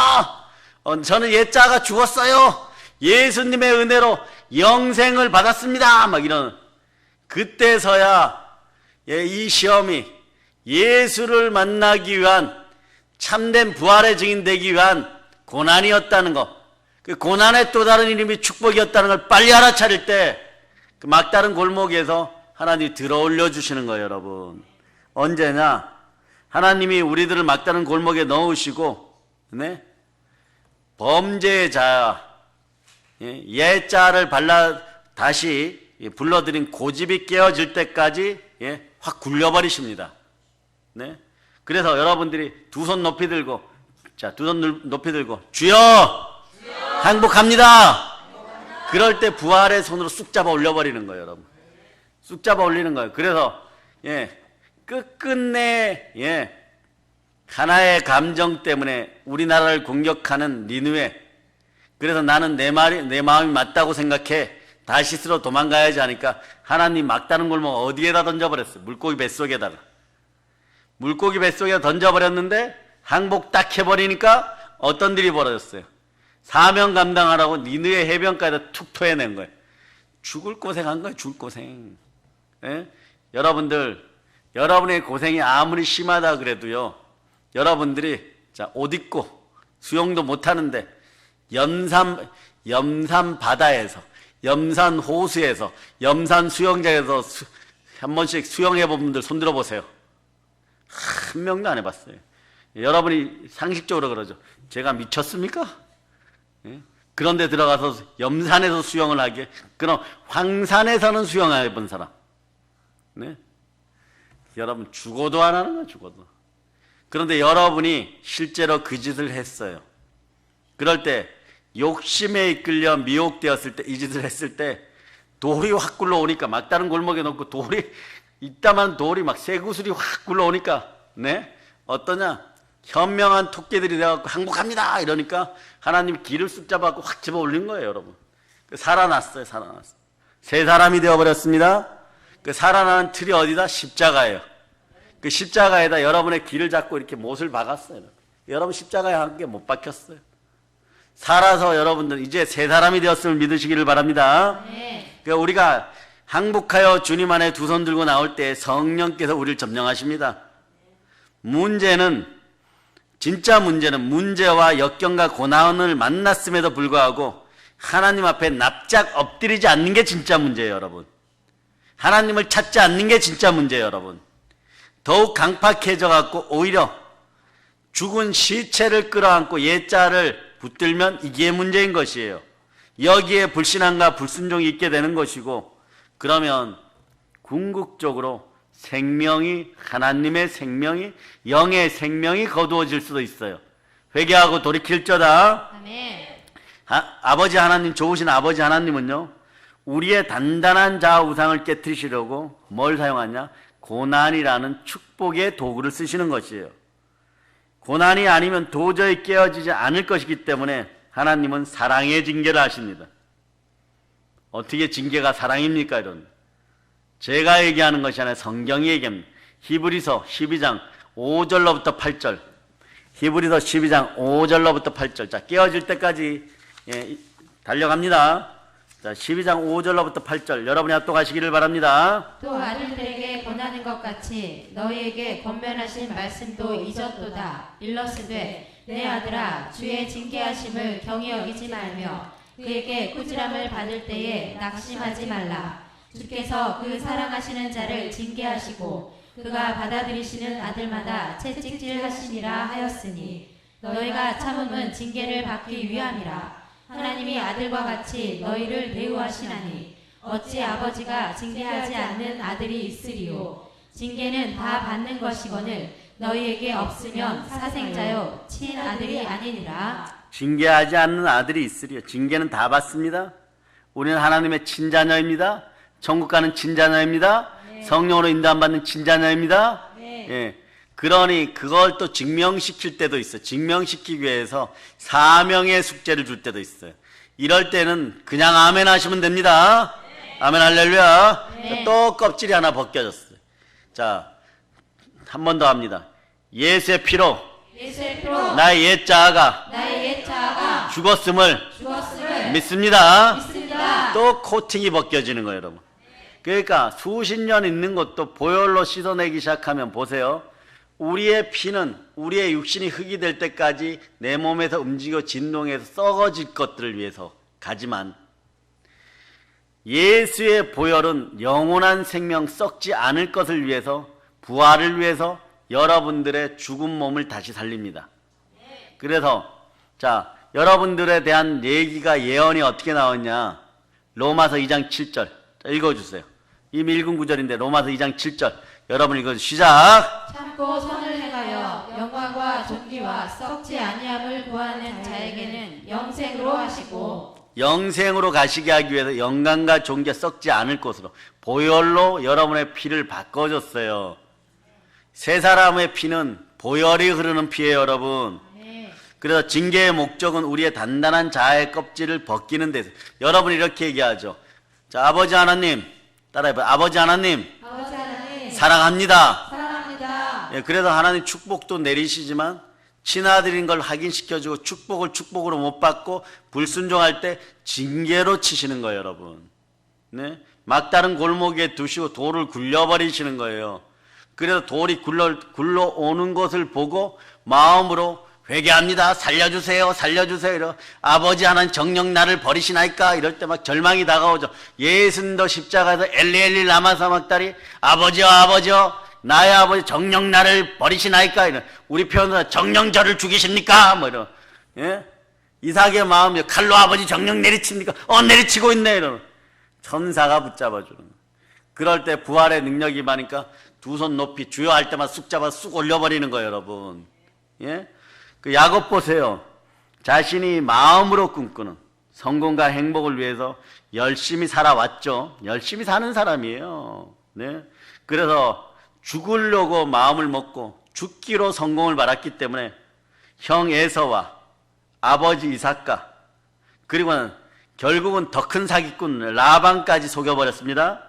저는 옛자가 죽었어요. 예수님의 은혜로 영생을 받았습니다. 막 이런. 그때서야 이 시험이 예수를 만나기 위한 참된 부활의 증인 되기 위한 고난이었다는 것, 그 고난의 또 다른 이름이 축복이었다는 걸 빨리 알아차릴 때 그 막다른 골목에서 하나님이 들어올려 주시는 거예요, 여러분. 언제냐? 하나님이 우리들을 막다른 골목에 넣으시고, 네? 범죄의 자, 옛자를 발라 다시 불러들인 고집이 깨어질 때까지 확 굴려버리십니다. 네? 그래서 여러분들이 두 손 높이 들고, 자, 두 손 높이 들고, 주여! 행복합니다! 그럴 때 부활의 손으로 쑥 잡아 올려버리는 거예요, 여러분. 쑥 잡아 올리는 거예요. 그래서, 끝끝내, 하나의 감정 때문에 우리나라를 공격하는 니느웨. 그래서 나는 내 마음이 맞다고 생각해. 다시스로 도망가야지 하니까 하나님 막다른 골목 어디에다 던져버렸어요? 물고기 뱃속에다가. 물고기 뱃속에 던져버렸는데 항복 딱 해버리니까 어떤 일이 벌어졌어요? 사명 감당하라고 니느웨 해변가에다 툭 토해낸 거예요. 죽을 고생한 거예요, 죽을 고생. 여러분들, 여러분의 고생이 아무리 심하다 그래도요, 여러분들이 자, 옷 입고 수영도 못하는데 염산 바다에서, 염산 호수에서, 염산 수영장에서 한 번씩 수영해본 분들 손 들어보세요. 한 명도 안 해봤어요. 여러분이 상식적으로 그러죠. 제가 미쳤습니까? 그런데 들어가서 염산에서 수영을 하게, 그럼 황산에서는 수영해 본 사람. 네? 여러분 죽어도 안 하는 거야, 죽어도. 그런데 여러분이 실제로 그 짓을 했어요. 그럴 때 욕심에 이끌려 미혹되었을 때, 이 짓을 했을 때 돌이 확 굴러오니까, 막다른 골목에 놓고 돌이 이따만 돌이 막 쇠구슬이 확 굴러오니까, 네? 어떠냐? 현명한 토끼들이 돼갖고 항복합니다 이러니까 하나님이 길을 쑥 잡아갖고 확 집어 올린 거예요, 여러분. 살아났어요, 살아났어요. 새 사람이 되어버렸습니다. 그 살아나는 틀이 어디다? 십자가예요. 그 십자가에다 여러분의 길을 잡고 이렇게 못을 박았어요. 여러분 십자가에 한 개 못 박혔어요. 살아서 여러분들 이제 새 사람이 되었음을 믿으시기를 바랍니다. 네. 그러니까 우리가 항복하여 주님 안에 두 손 들고 나올 때 성령께서 우리를 점령하십니다. 진짜 문제는 문제와 역경과 고난을 만났음에도 불구하고 하나님 앞에 납작 엎드리지 않는 게 진짜 문제예요, 여러분. 하나님을 찾지 않는 게 진짜 문제예요, 여러분. 더욱 강팍해져 갖고 오히려 죽은 시체를 끌어안고 옛자를 붙들면 이게 문제인 것이에요. 여기에 불신앙과 불순종이 있게 되는 것이고, 그러면 궁극적으로 생명이, 하나님의 생명이, 영의 생명이 거두어질 수도 있어요. 회개하고 돌이킬저다. 아멘. 아버지 하나님, 좋으신 아버지 하나님은요, 우리의 단단한 자아 우상을 깨트리시려고 뭘 사용하냐? 고난이라는 축복의 도구를 쓰시는 것이에요. 고난이 아니면 도저히 깨어지지 않을 것이기 때문에 하나님은 사랑의 징계를 하십니다. 어떻게 징계가 사랑입니까? 이런. 제가 얘기하는 것이 아니라 성경이 얘기합니다. 히브리서 12장 5절로부터 8절. 히브리서 12장 5절로부터 8절. 자, 깨어질 때까지 달려갑니다. 자, 12장 5절로부터 8절. 여러분이 합독하시기를 바랍니다. 또 아들들에게 권하는 것 같이 너희에게 권면하신 말씀도 잊었도다. 일러스되 내 아들아 주의 징계하심을 경히 여기지 말며 그에게 꾸지람을 받을 때에 낙심하지 말라. 주께서 그 사랑하시는 자를 징계하시고 그가 받아들이시는 아들마다 채찍질하시니라 하였으니 너희가 참음은 징계를 받기 위함이라. 하나님이 아들과 같이 너희를 대우하시나니 어찌 아버지가 징계하지 않는 아들이 있으리요. 징계는 다 받는 것이거늘 너희에게 없으면 사생자요 친아들이 아니니라. 징계하지 않는 아들이 있으리요. 징계는 다 받습니다. 우리는 하나님의 친자녀입니다. 천국 가는 친자녀입니다. 네. 성령으로 인도받는 친자녀입니다. 네. 예. 그러니 그걸 또 증명시킬 때도 있어요. 증명시키기 위해서 사명의 숙제를 줄 때도 있어요. 이럴 때는 그냥 아멘 하시면 됩니다. 네. 아멘 할렐루야. 네. 또 껍질이 하나 벗겨졌어요. 자, 한 번 더 합니다. 예수의 피로 예수의 피로 나의 옛 자아가 나의 옛 자아가 죽었음을 믿습니다. 믿습니다. 또 코팅이 벗겨지는 거예요, 여러분. 그러니까 수십 년 있는 것도 보혈로 씻어내기 시작하면 보세요. 우리의 피는 우리의 육신이 흙이 될 때까지 내 몸에서 움직여 진동해서 썩어질 것들을 위해서 가지만 예수의 보혈은 영원한 생명 썩지 않을 것을 위해서 부활을 위해서 여러분들의 죽은 몸을 다시 살립니다. 그래서 자, 여러분들에 대한 얘기가 예언이 어떻게 나왔냐? 로마서 2장 7절. 자, 읽어주세요. 이미 읽은 구절인데 로마서 2장 7절. 여러분 읽어주세요. 시작. 참고 선을 행하여 영광과 존귀와 썩지 아니함을 구하는 자에게는 영생으로 하시고 영생으로 가시게 하기 위해서 영광과 존귀가 썩지 않을 것으로 보혈로 여러분의 피를 바꿔줬어요. 세 사람의 피는 보혈이 흐르는 피예요, 여러분. 네. 그래서 징계의 목적은 우리의 단단한 자아의 껍질을 벗기는 데서. 여러분 이렇게 얘기하죠. 자, 아버지 하나님 따라해봐요. 아버지 하나님 아버지 하나님 사랑합니다. 사랑합니다. 예, 그래서 하나님 축복도 내리시지만 친아들인 걸 확인시켜주고 축복으로 못 받고 불순종할 때 징계로 치시는 거예요, 여러분. 네? 막다른 골목에 두시고 돌을 굴려버리시는 거예요. 그래서 돌이 굴러오는 것을 보고 마음으로 회개합니다. 살려주세요. 살려주세요. 아버지 하나님 정녕 나를 버리시나이까? 이럴 때 막 절망이 다가오죠. 예수님도 십자가에서 엘리 라마 사막다리 아버지여 나의 아버지 정녕 나를 버리시나이까? 이런 우리 표현으로 정녕 저를 죽이십니까? 뭐 이런 예? 이삭의 마음이 칼로 아버지 정녕 내리칩니까? 내리치고 있네. 이런 천사가 붙잡아주는 거예요. 그럴 때 부활의 능력이 많으니까 두 손 높이 주여 할 때만 쑥 잡아 쑥 올려버리는 거예요, 여러분. 예? 그 야곱 보세요. 자신이 마음으로 꿈꾸는 성공과 행복을 위해서 열심히 살아왔죠. 열심히 사는 사람이에요. 네? 그래서 죽으려고 마음을 먹고 죽기로 성공을 받았기 때문에 형 에서와 아버지 이삭과 그리고는 결국은 더 큰 사기꾼 라반까지 속여버렸습니다.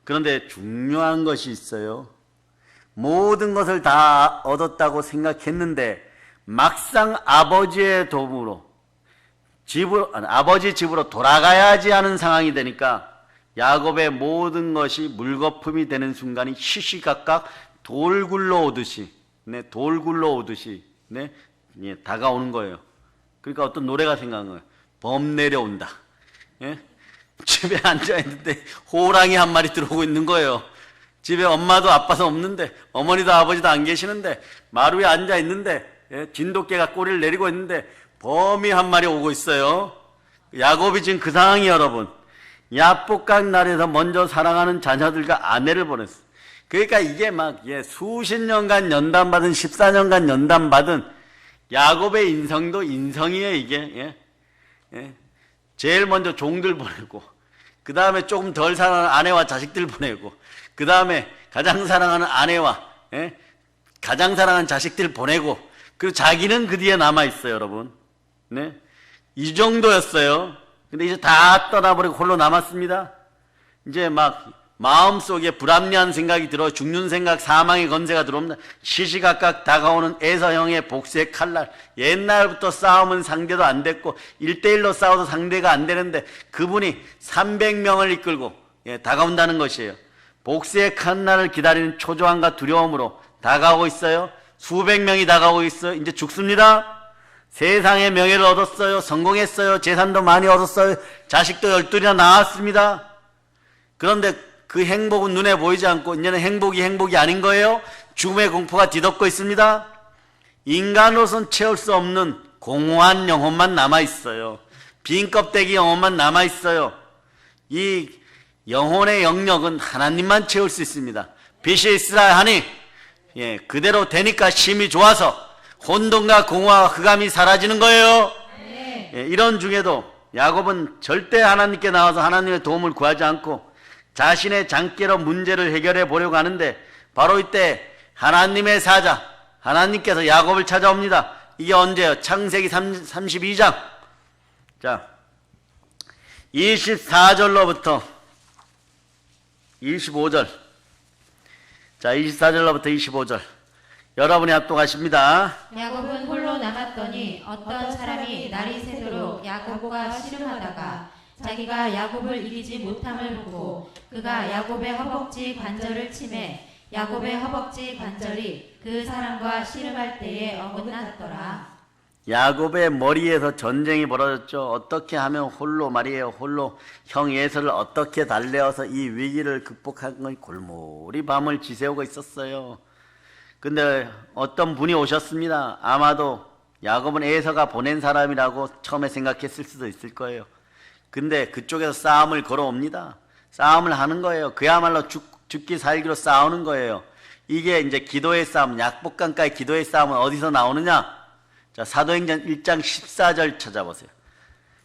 그런데 중요한 것이 있어요. 모든 것을 다 얻었다고 생각했는데 막상 아버지의 도움으로 아버지 집으로 돌아가야지 하는 상황이 되니까 야곱의 모든 것이 물거품이 되는 순간이 시시각각 돌굴러 오듯이 다가오는 거예요. 그러니까 어떤 노래가 생각한 거예요. 범 내려온다. 예? 집에 앉아있는데 호랑이 한 마리 들어오고 있는 거예요. 집에 엄마도 아빠도 없는데 어머니도 아버지도 안 계시는데 마루에 앉아있는데 진돗개가 꼬리를 내리고 있는데 범이 한 마리 오고 있어요. 야곱이 지금 그 상황이 여러분. 야복강 날에서 먼저 사랑하는 자녀들과 아내를 보냈어요. 그러니까 이게 막 수십 년간 연단받은 14년간 연단받은 야곱의 인성도 인성이에요. 이게 제일 먼저 종들 보내고 그 다음에 조금 덜 사랑하는 아내와 자식들 보내고 그 다음에 가장 사랑하는 아내와 가장 사랑하는 자식들 보내고 그리고 자기는 그 뒤에 남아있어요, 여러분. 네? 이 정도였어요. 근데 이제 다 떠나버리고 홀로 남았습니다. 이제 막 마음속에 불합리한 생각이 들어 죽는 생각, 사망의 건세가 들어옵니다. 시시각각 다가오는 에서형의 복수의 칼날. 옛날부터 싸움은 상대도 안 됐고 1대1로 싸워도 상대가 안 되는데 그분이 300명을 이끌고 다가온다는 것이에요. 복수의 칼날을 기다리는 초조함과 두려움으로 다가오고 있어요. 수백 명이 다가오고 있어요. 이제 죽습니다. 세상의 명예를 얻었어요. 성공했어요. 재산도 많이 얻었어요. 자식도 12이나 낳았습니다. 그런데 그 행복은 눈에 보이지 않고 이제는 행복이 아닌 거예요. 죽음의 공포가 뒤덮고 있습니다. 인간으로서는 채울 수 없는 공허한 영혼만 남아있어요. 빈 껍데기 영혼만 남아있어요. 이 영혼의 영역은 하나님만 채울 수 있습니다. 빛이 있으라 하니 그대로 되니까 심히 좋아서 혼돈과 공허와 흑암이 사라지는 거예요. 이런 중에도 야곱은 절대 하나님께 나와서 하나님의 도움을 구하지 않고 자신의 장기로 문제를 해결해 보려고 하는데 바로 이때 하나님의 사자 하나님께서 야곱을 찾아옵니다. 이게 언제요? 창세기 32장 자 24절로부터 25절 자 24절로부터 25절 여러분이 합독하십니다. 야곱은 홀로 남았더니 어떤 사람이 날이 새도록 야곱과 씨름하다가 자기가 야곱을 이기지 못함을 보고 그가 야곱의 허벅지 관절을 치매 야곱의 허벅지 관절이 그 사람과 씨름할 때에 어긋났더라. 야곱의 머리에서 전쟁이 벌어졌죠. 어떻게 하면 홀로 말이에요. 홀로 형 에서를 어떻게 달래어서 이 위기를 극복한 건 골몰이 밤을 지새우고 있었어요. 근데 어떤 분이 오셨습니다. 아마도 야곱은 에서가 보낸 사람이라고 처음에 생각했을 수도 있을 거예요. 근데 그쪽에서 싸움을 걸어옵니다. 싸움을 하는 거예요. 그야말로 죽기 살기로 싸우는 거예요. 이게 이제 기도의 싸움, 약복강가의 기도의 싸움은 어디서 나오느냐? 자, 사도행전 1장 14절 찾아보세요.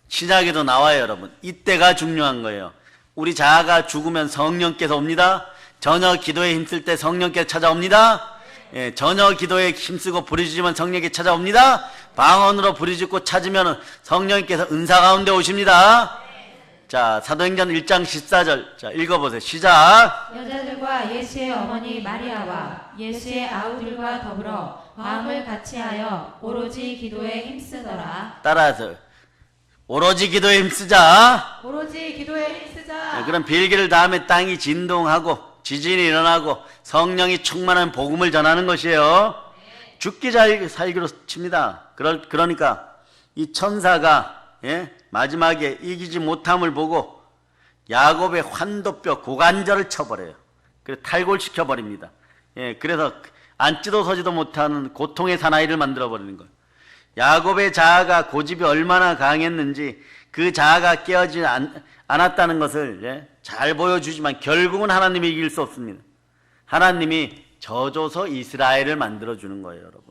신약에도 나와요, 여러분. 이때가 중요한 거예요. 우리 자아가 죽으면 성령께서 옵니다. 전혀 기도에 힘쓸 때 성령께서 찾아옵니다. 전혀 기도에 힘쓰고 부르짖으면 성령께 찾아옵니다. 방언으로 부르짖고 찾으면 성령께서 은사 가운데 오십니다. 자, 사도행전 1장 14절. 자, 읽어보세요. 시작. 여자들과 예수의 어머니 마리아와 예수의 아우들과 더불어 마음을 같이하여 오로지 기도에 힘쓰더라. 따라서 오로지 기도에 힘쓰자. 오로지 기도에 힘쓰자. 그럼 빌기를 다음에 땅이 진동하고 지진이 일어나고 성령이 충만한 복음을 전하는 것이에요. 죽기 살기로 칩니다. 그러니까 이 천사가 마지막에 이기지 못함을 보고 야곱의 환도뼈 고관절을 쳐버려요. 그래서 탈골시켜버립니다. 그래서 앉지도 서지도 못하는 고통의 사나이를 만들어버리는 거예요. 야곱의 자아가 고집이 얼마나 강했는지 그 자아가 깨어지지 않았다는 것을 잘 보여주지만 결국은 하나님이 이길 수 없습니다. 하나님이 저조서 이스라엘을 만들어주는 거예요, 여러분.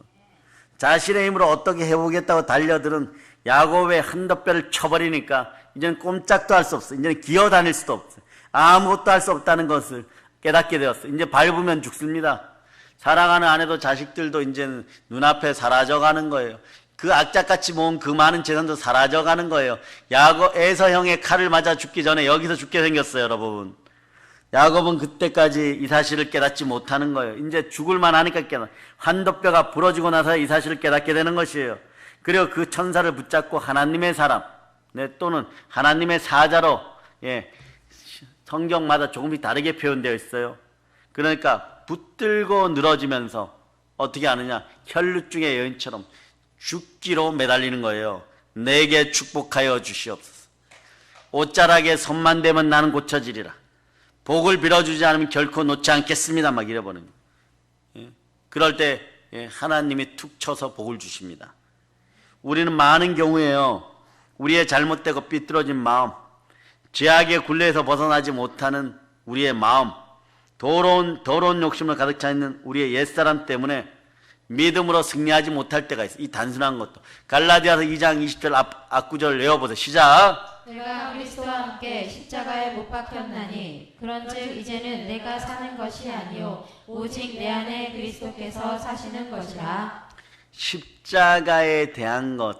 자신의 힘으로 어떻게 해보겠다고 달려들은 야곱의 한덧뼈를 쳐버리니까 이제는 꼼짝도 할 수 없어요. 이제는 기어다닐 수도 없어요. 아무것도 할 수 없다는 것을 깨닫게 되었어요. 이제 밟으면 죽습니다. 사랑하는 아내도 자식들도 이제는 눈앞에 사라져가는 거예요. 그 악착같이 모은 그 많은 재산도 사라져가는 거예요. 에서 형의 칼을 맞아 죽기 전에 여기서 죽게 생겼어요, 여러분. 야곱은 그때까지 이 사실을 깨닫지 못하는 거예요. 이제 죽을만 하니까 환도뼈가 부러지고 나서 이 사실을 깨닫게 되는 것이에요. 그리고 그 천사를 붙잡고 하나님의 사람, 또는 하나님의 사자로, 성경마다 조금씩 다르게 표현되어 있어요. 그러니까 붙들고 늘어지면서 어떻게 하느냐? 혈루증의 여인처럼 죽기로 매달리는 거예요. 내게 축복하여 주시옵소서. 옷자락에 손만 대면 나는 고쳐지리라. 복을 빌어주지 않으면 결코 놓지 않겠습니다. 막 이래버립니다. 그럴 때 하나님이 툭 쳐서 복을 주십니다. 우리는 많은 경우에요, 우리의 잘못되고 삐뚤어진 마음, 죄악의 굴레에서 벗어나지 못하는 우리의 마음, 더러운 욕심을 가득 차 있는 우리의 옛사람 때문에 믿음으로 승리하지 못할 때가 있어요. 이 단순한 것도. 갈라디아서 2장 20절 앞구절 외워보세요. 시작. 내가 그리스도와 함께 십자가에 못 박혔나니 그런즉 이제는 내가 사는 것이 아니요 오직 내 안에 그리스도께서 사시는 것이라. 십자가에 대한 것,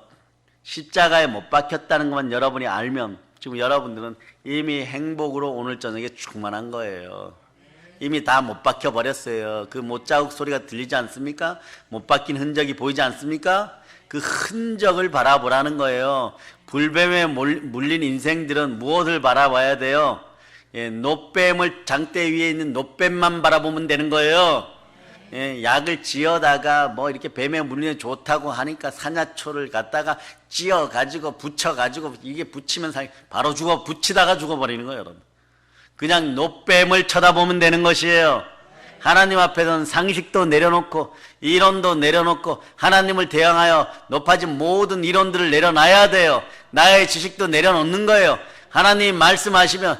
십자가에 못 박혔다는 것만 여러분이 알면 지금 여러분들은 이미 행복으로 오늘 저녁에 충만한 거예요. 이미 다 못 박혀 버렸어요. 그 못자국 소리가 들리지 않습니까? 못 박힌 흔적이 보이지 않습니까? 그 흔적을 바라보라는 거예요. 불뱀에 물린 인생들은 무엇을 바라봐야 돼요? 예, 노뱀을 장대 위에 있는 노뱀만 바라보면 되는 거예요. 예, 약을 지어다가 뭐 이렇게 뱀에 물리면 좋다고 하니까 산야초를 갖다가 찧어가지고 붙여가지고 이게 붙이면 바로 붙이다가 죽어버리는 거예요, 여러분. 그냥 노뱀을 쳐다보면 되는 것이에요. 하나님 앞에서는 상식도 내려놓고 이론도 내려놓고 하나님을 대항하여 높아진 모든 이론들을 내려놔야 돼요. 나의 지식도 내려놓는 거예요. 하나님 말씀하시면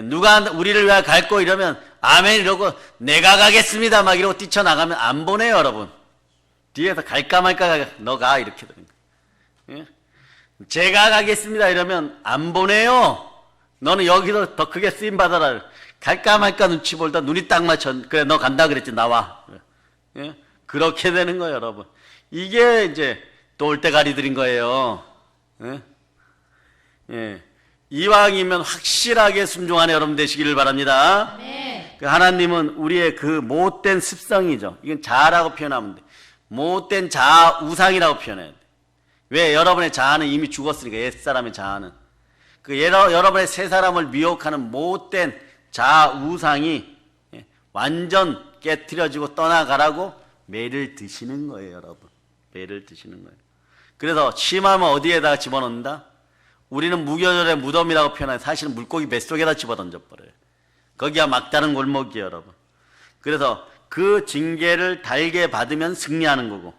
누가 우리를 위하여 갈고 이러면 아멘 이러고 내가 가겠습니다 막 이러고 뛰쳐나가면 안 보내요, 여러분. 뒤에서 갈까 말까 너가 이렇게 되는 거예요. 제가 가겠습니다 이러면 안 보내요. 너는 여기서 더 크게 쓰임 받아라. 갈까 말까 눈치 볼다 눈이 딱 맞춰. 그래 너 간다 그랬지 나와. 예? 그렇게 되는 거예요, 여러분. 이게 이제 똘대가리들인 거예요. 예? 예. 이왕이면 확실하게 순종하는 여러분 되시기를 바랍니다. 네. 그 하나님은 우리의 그 못된 습성이죠. 이건 자아라고 표현하면 돼. 못된 자아 우상이라고 표현해야 돼. 왜? 여러분의 자아는 이미 죽었으니까, 옛사람의 자아는. 여러분의 새 사람을 미혹하는 못된 자아 우상이 완전 깨트려지고 떠나가라고 매를 드시는 거예요, 여러분. 매를 드시는 거예요. 그래서 심하면 어디에다가 집어넣는다? 우리는 무교절의 무덤이라고 표현하는 사실은 물고기 뱃속에다 집어던져버려요. 거기가 막다른 골목이에요, 여러분. 그래서 그 징계를 달게 받으면 승리하는 거고,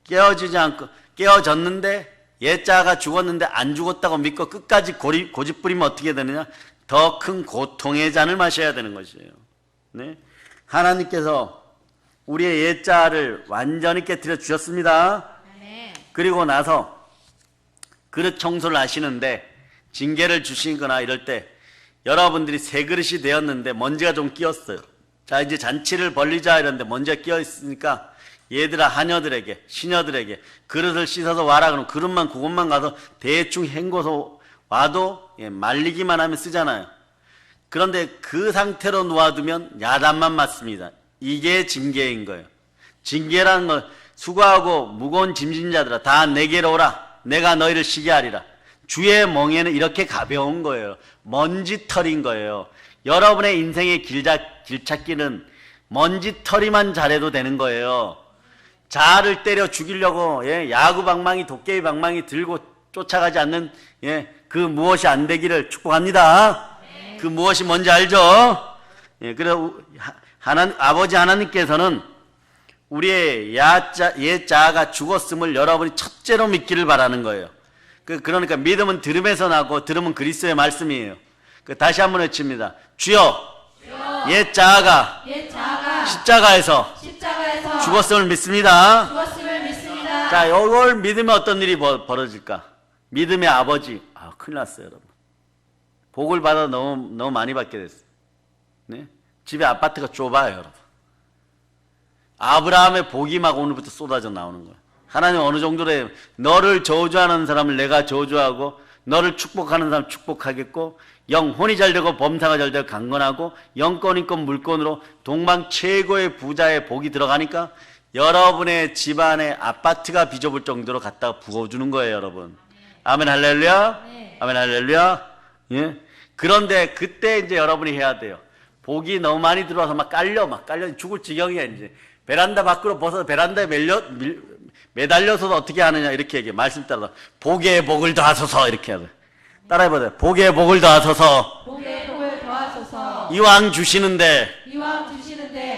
깨어지지 않고 깨어졌는데 옛자가 죽었는데 안 죽었다고 믿고 끝까지 고집 부리면 어떻게 되느냐? 더 큰 고통의 잔을 마셔야 되는 것이에요. 네? 하나님께서 우리의 옛자를 완전히 깨뜨려 주셨습니다. 네. 그리고 나서 그릇 청소를 하시는데 징계를 주시거나 이럴 때 여러분들이 새 그릇이 되었는데 먼지가 좀 끼었어요. 자, 이제 잔치를 벌리자 이러는데 먼지가 끼어 있으니까 얘들아, 하녀들에게, 시녀들에게 그릇을 씻어서 와라 그러면 그릇만 그것만 가서 대충 헹궈서 와도 말리기만 하면 쓰잖아요. 그런데 그 상태로 놓아두면 야단만 맞습니다. 이게 징계인 거예요. 징계라는 건 수고하고 무거운 짐진 자들아 다 내게로 오라. 내가 너희를 쉬게 하리라. 주의 멍에는 이렇게 가벼운 거예요. 먼지털인 거예요. 여러분의 인생의 길찾기는 먼지털이만 잘해도 되는 거예요. 자아를 때려 죽이려고 야구 방망이, 도깨비 방망이 들고 쫓아가지 않는 그 무엇이 안 되기를 축복합니다. 네. 그 무엇이 뭔지 알죠? 그래서 아버지 하나님께서는 우리의 옛 자아가 죽었음을 여러분이 첫째로 믿기를 바라는 거예요. 그러니까 믿음은 들음에서 나고 들음은 그리스도의 말씀이에요. 다시 한번 외칩니다. 주여, 옛 자아가 십자가에서 죽었음을 믿습니다. 자, 이걸 믿으면 어떤 일이 벌어질까? 믿음의 아버지. 큰일 났어요, 여러분. 복을 받아 너무 많이 받게 됐어요. 네? 집에 아파트가 좁아요, 여러분. 아브라함의 복이 막 오늘부터 쏟아져 나오는 거예요. 하나님 어느 정도로 너를 저주하는 사람을 내가 저주하고 너를 축복하는 사람 축복하겠고 영혼이 잘되고 범사가 잘되고 강건하고 영권 인권 물권으로 동방 최고의 부자의 복이 들어가니까 여러분의 집안에 아파트가 비좁을 정도로 갖다가 부어주는 거예요, 여러분. 아멘 할렐루야. 네. 아멘 할렐루야. 예. 그런데 그때 이제 여러분이 해야 돼요. 복이 너무 많이 들어와서 막 깔려 죽을 지경이야. 이제 베란다 밖으로 벗어서 베란다에 매달려서도 어떻게 하느냐 이렇게 얘기해. 말씀 따라서 복의 복을 더하소서 이렇게 해야 돼. 따라해보세요. 복의 복을 더하소서. 이왕 주시는데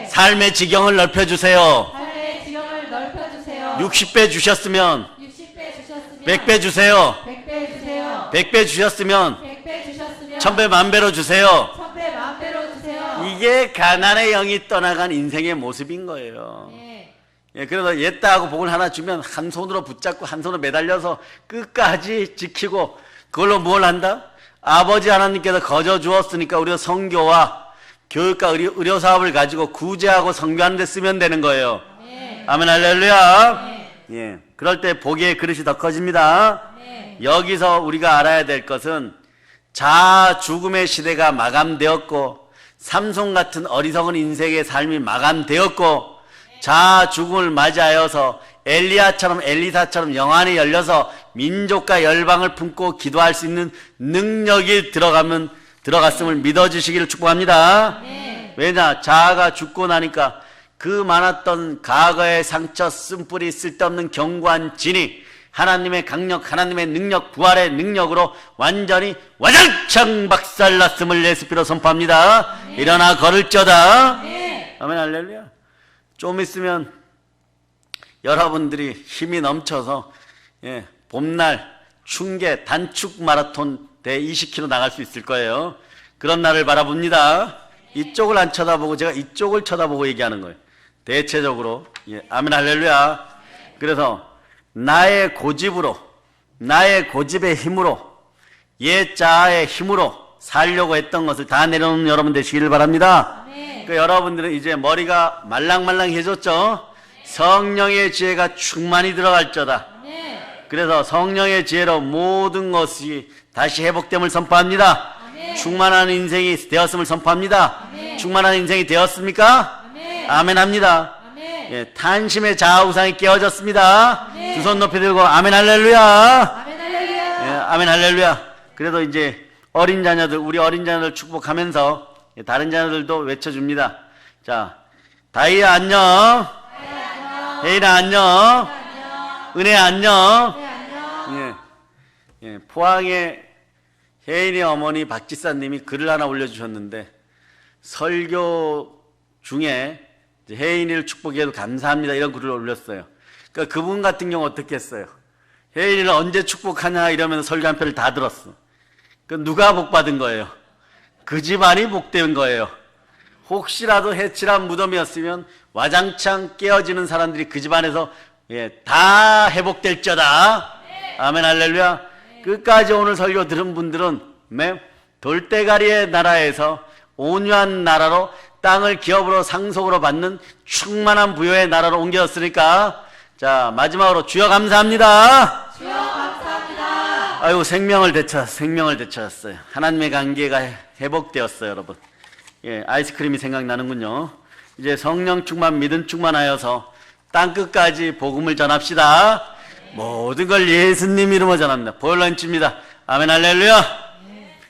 삶의 지경을 넓혀주세요. 60배 주셨으면 100배 주세요. 100배 주셨으면 1000배 만배로 주세요. 이게 가난의 영이 떠나간 인생의 모습인 거예요. 그래서 옛다하고 복을 하나 주면 한 손으로 붙잡고 한 손으로 매달려서 끝까지 지키고 그걸로 뭘 한다? 아버지 하나님께서 거저 주었으니까 우리가 선교와 교육과 의료 사업을 가지고 구제하고 선교하는 데 쓰면 되는 거예요. 아멘 할렐루야. 예. 그럴 때 복의 그릇이 더 커집니다. 여기서 우리가 알아야 될 것은 자아 죽음의 시대가 마감되었고 삼손 같은 어리석은 인생의 삶이 마감되었고 자아 죽음을 맞이하여서 엘리야처럼 엘리사처럼 영안이 열려서 민족과 열방을 품고 기도할 수 있는 능력이 들어갔음을 믿어주시기를 축복합니다. 왜냐? 자아가 죽고 나니까 그 많았던 과거의 상처, 쓴뿌리, 쓸데없는 견고한 진이 하나님의 강력, 하나님의 능력, 부활의 능력으로 완전히 와장창 박살났음을 예수피로 선포합니다. 일어나 걸을지어다. 아멘 할렐루야. 좀 있으면 여러분들이 힘이 넘쳐서 봄날 충계 단축 마라톤 대 20km 나갈 수 있을 거예요. 그런 날을 바라봅니다. 이쪽을 안 쳐다보고 제가 이쪽을 쳐다보고 얘기하는 거예요. 대체적으로. 아멘 할렐루야. 그래서 나의 고집으로, 나의 고집의 힘으로, 옛 자아의 힘으로 살려고 했던 것을 다 내려놓는 여러분 되시기를 바랍니다. 그 여러분들은 이제 머리가 말랑말랑해졌죠? 성령의 지혜가 충만히 들어갈저다. 그래서 성령의 지혜로 모든 것이 다시 회복됨을 선포합니다. 충만한 인생이 되었음을 선포합니다. 충만한 인생이 되었습니까? 아멘 합니다. 탄심의 자아우상이 깨어졌습니다. 두 손 높이 들고 아멘 할렐루야. 아멘 할렐루야. 그래도 이제 어린 자녀들, 우리 어린 자녀들 축복하면서 다른 자녀들도 외쳐줍니다. 자, 다이아 안녕. 혜인아 안녕. 은혜 안녕. 포항에 혜인이 어머니 박지사님이 글을 하나 올려주셨는데 설교 중에 혜인이를 축복해도 감사합니다 이런 글을 올렸어요. 그러니까 그분 같은 경우 어떻게 했어요? 혜인이를 언제 축복하냐 이러면서 설교 한 편을 다 들었어. 그 누가 복 받은 거예요? 그 집안이 복된 거예요. 혹시라도 해칠한 무덤이었으면 와장창 깨어지는 사람들이 그 집안에서 다 회복될지어다. 아멘 할렐루야. 끝까지 오늘 설교 들은 분들은 돌대가리의 나라에서 온유한 나라로 땅을 기업으로 상속으로 받는 충만한 부여의 나라로 옮겨졌으니까 자 마지막으로 주여 감사합니다. 주여 감사합니다. 아이고 생명을 되찾았어요. 하나님의 관계가 회복되었어요 여러분. 아이스크림이 생각나는군요. 이제 성령 충만 믿음 충만하여서 땅끝까지 복음을 전합시다. 모든 걸 예수님 이름으로 전합니다. 보혈런치입니다. 아멘 할렐루야.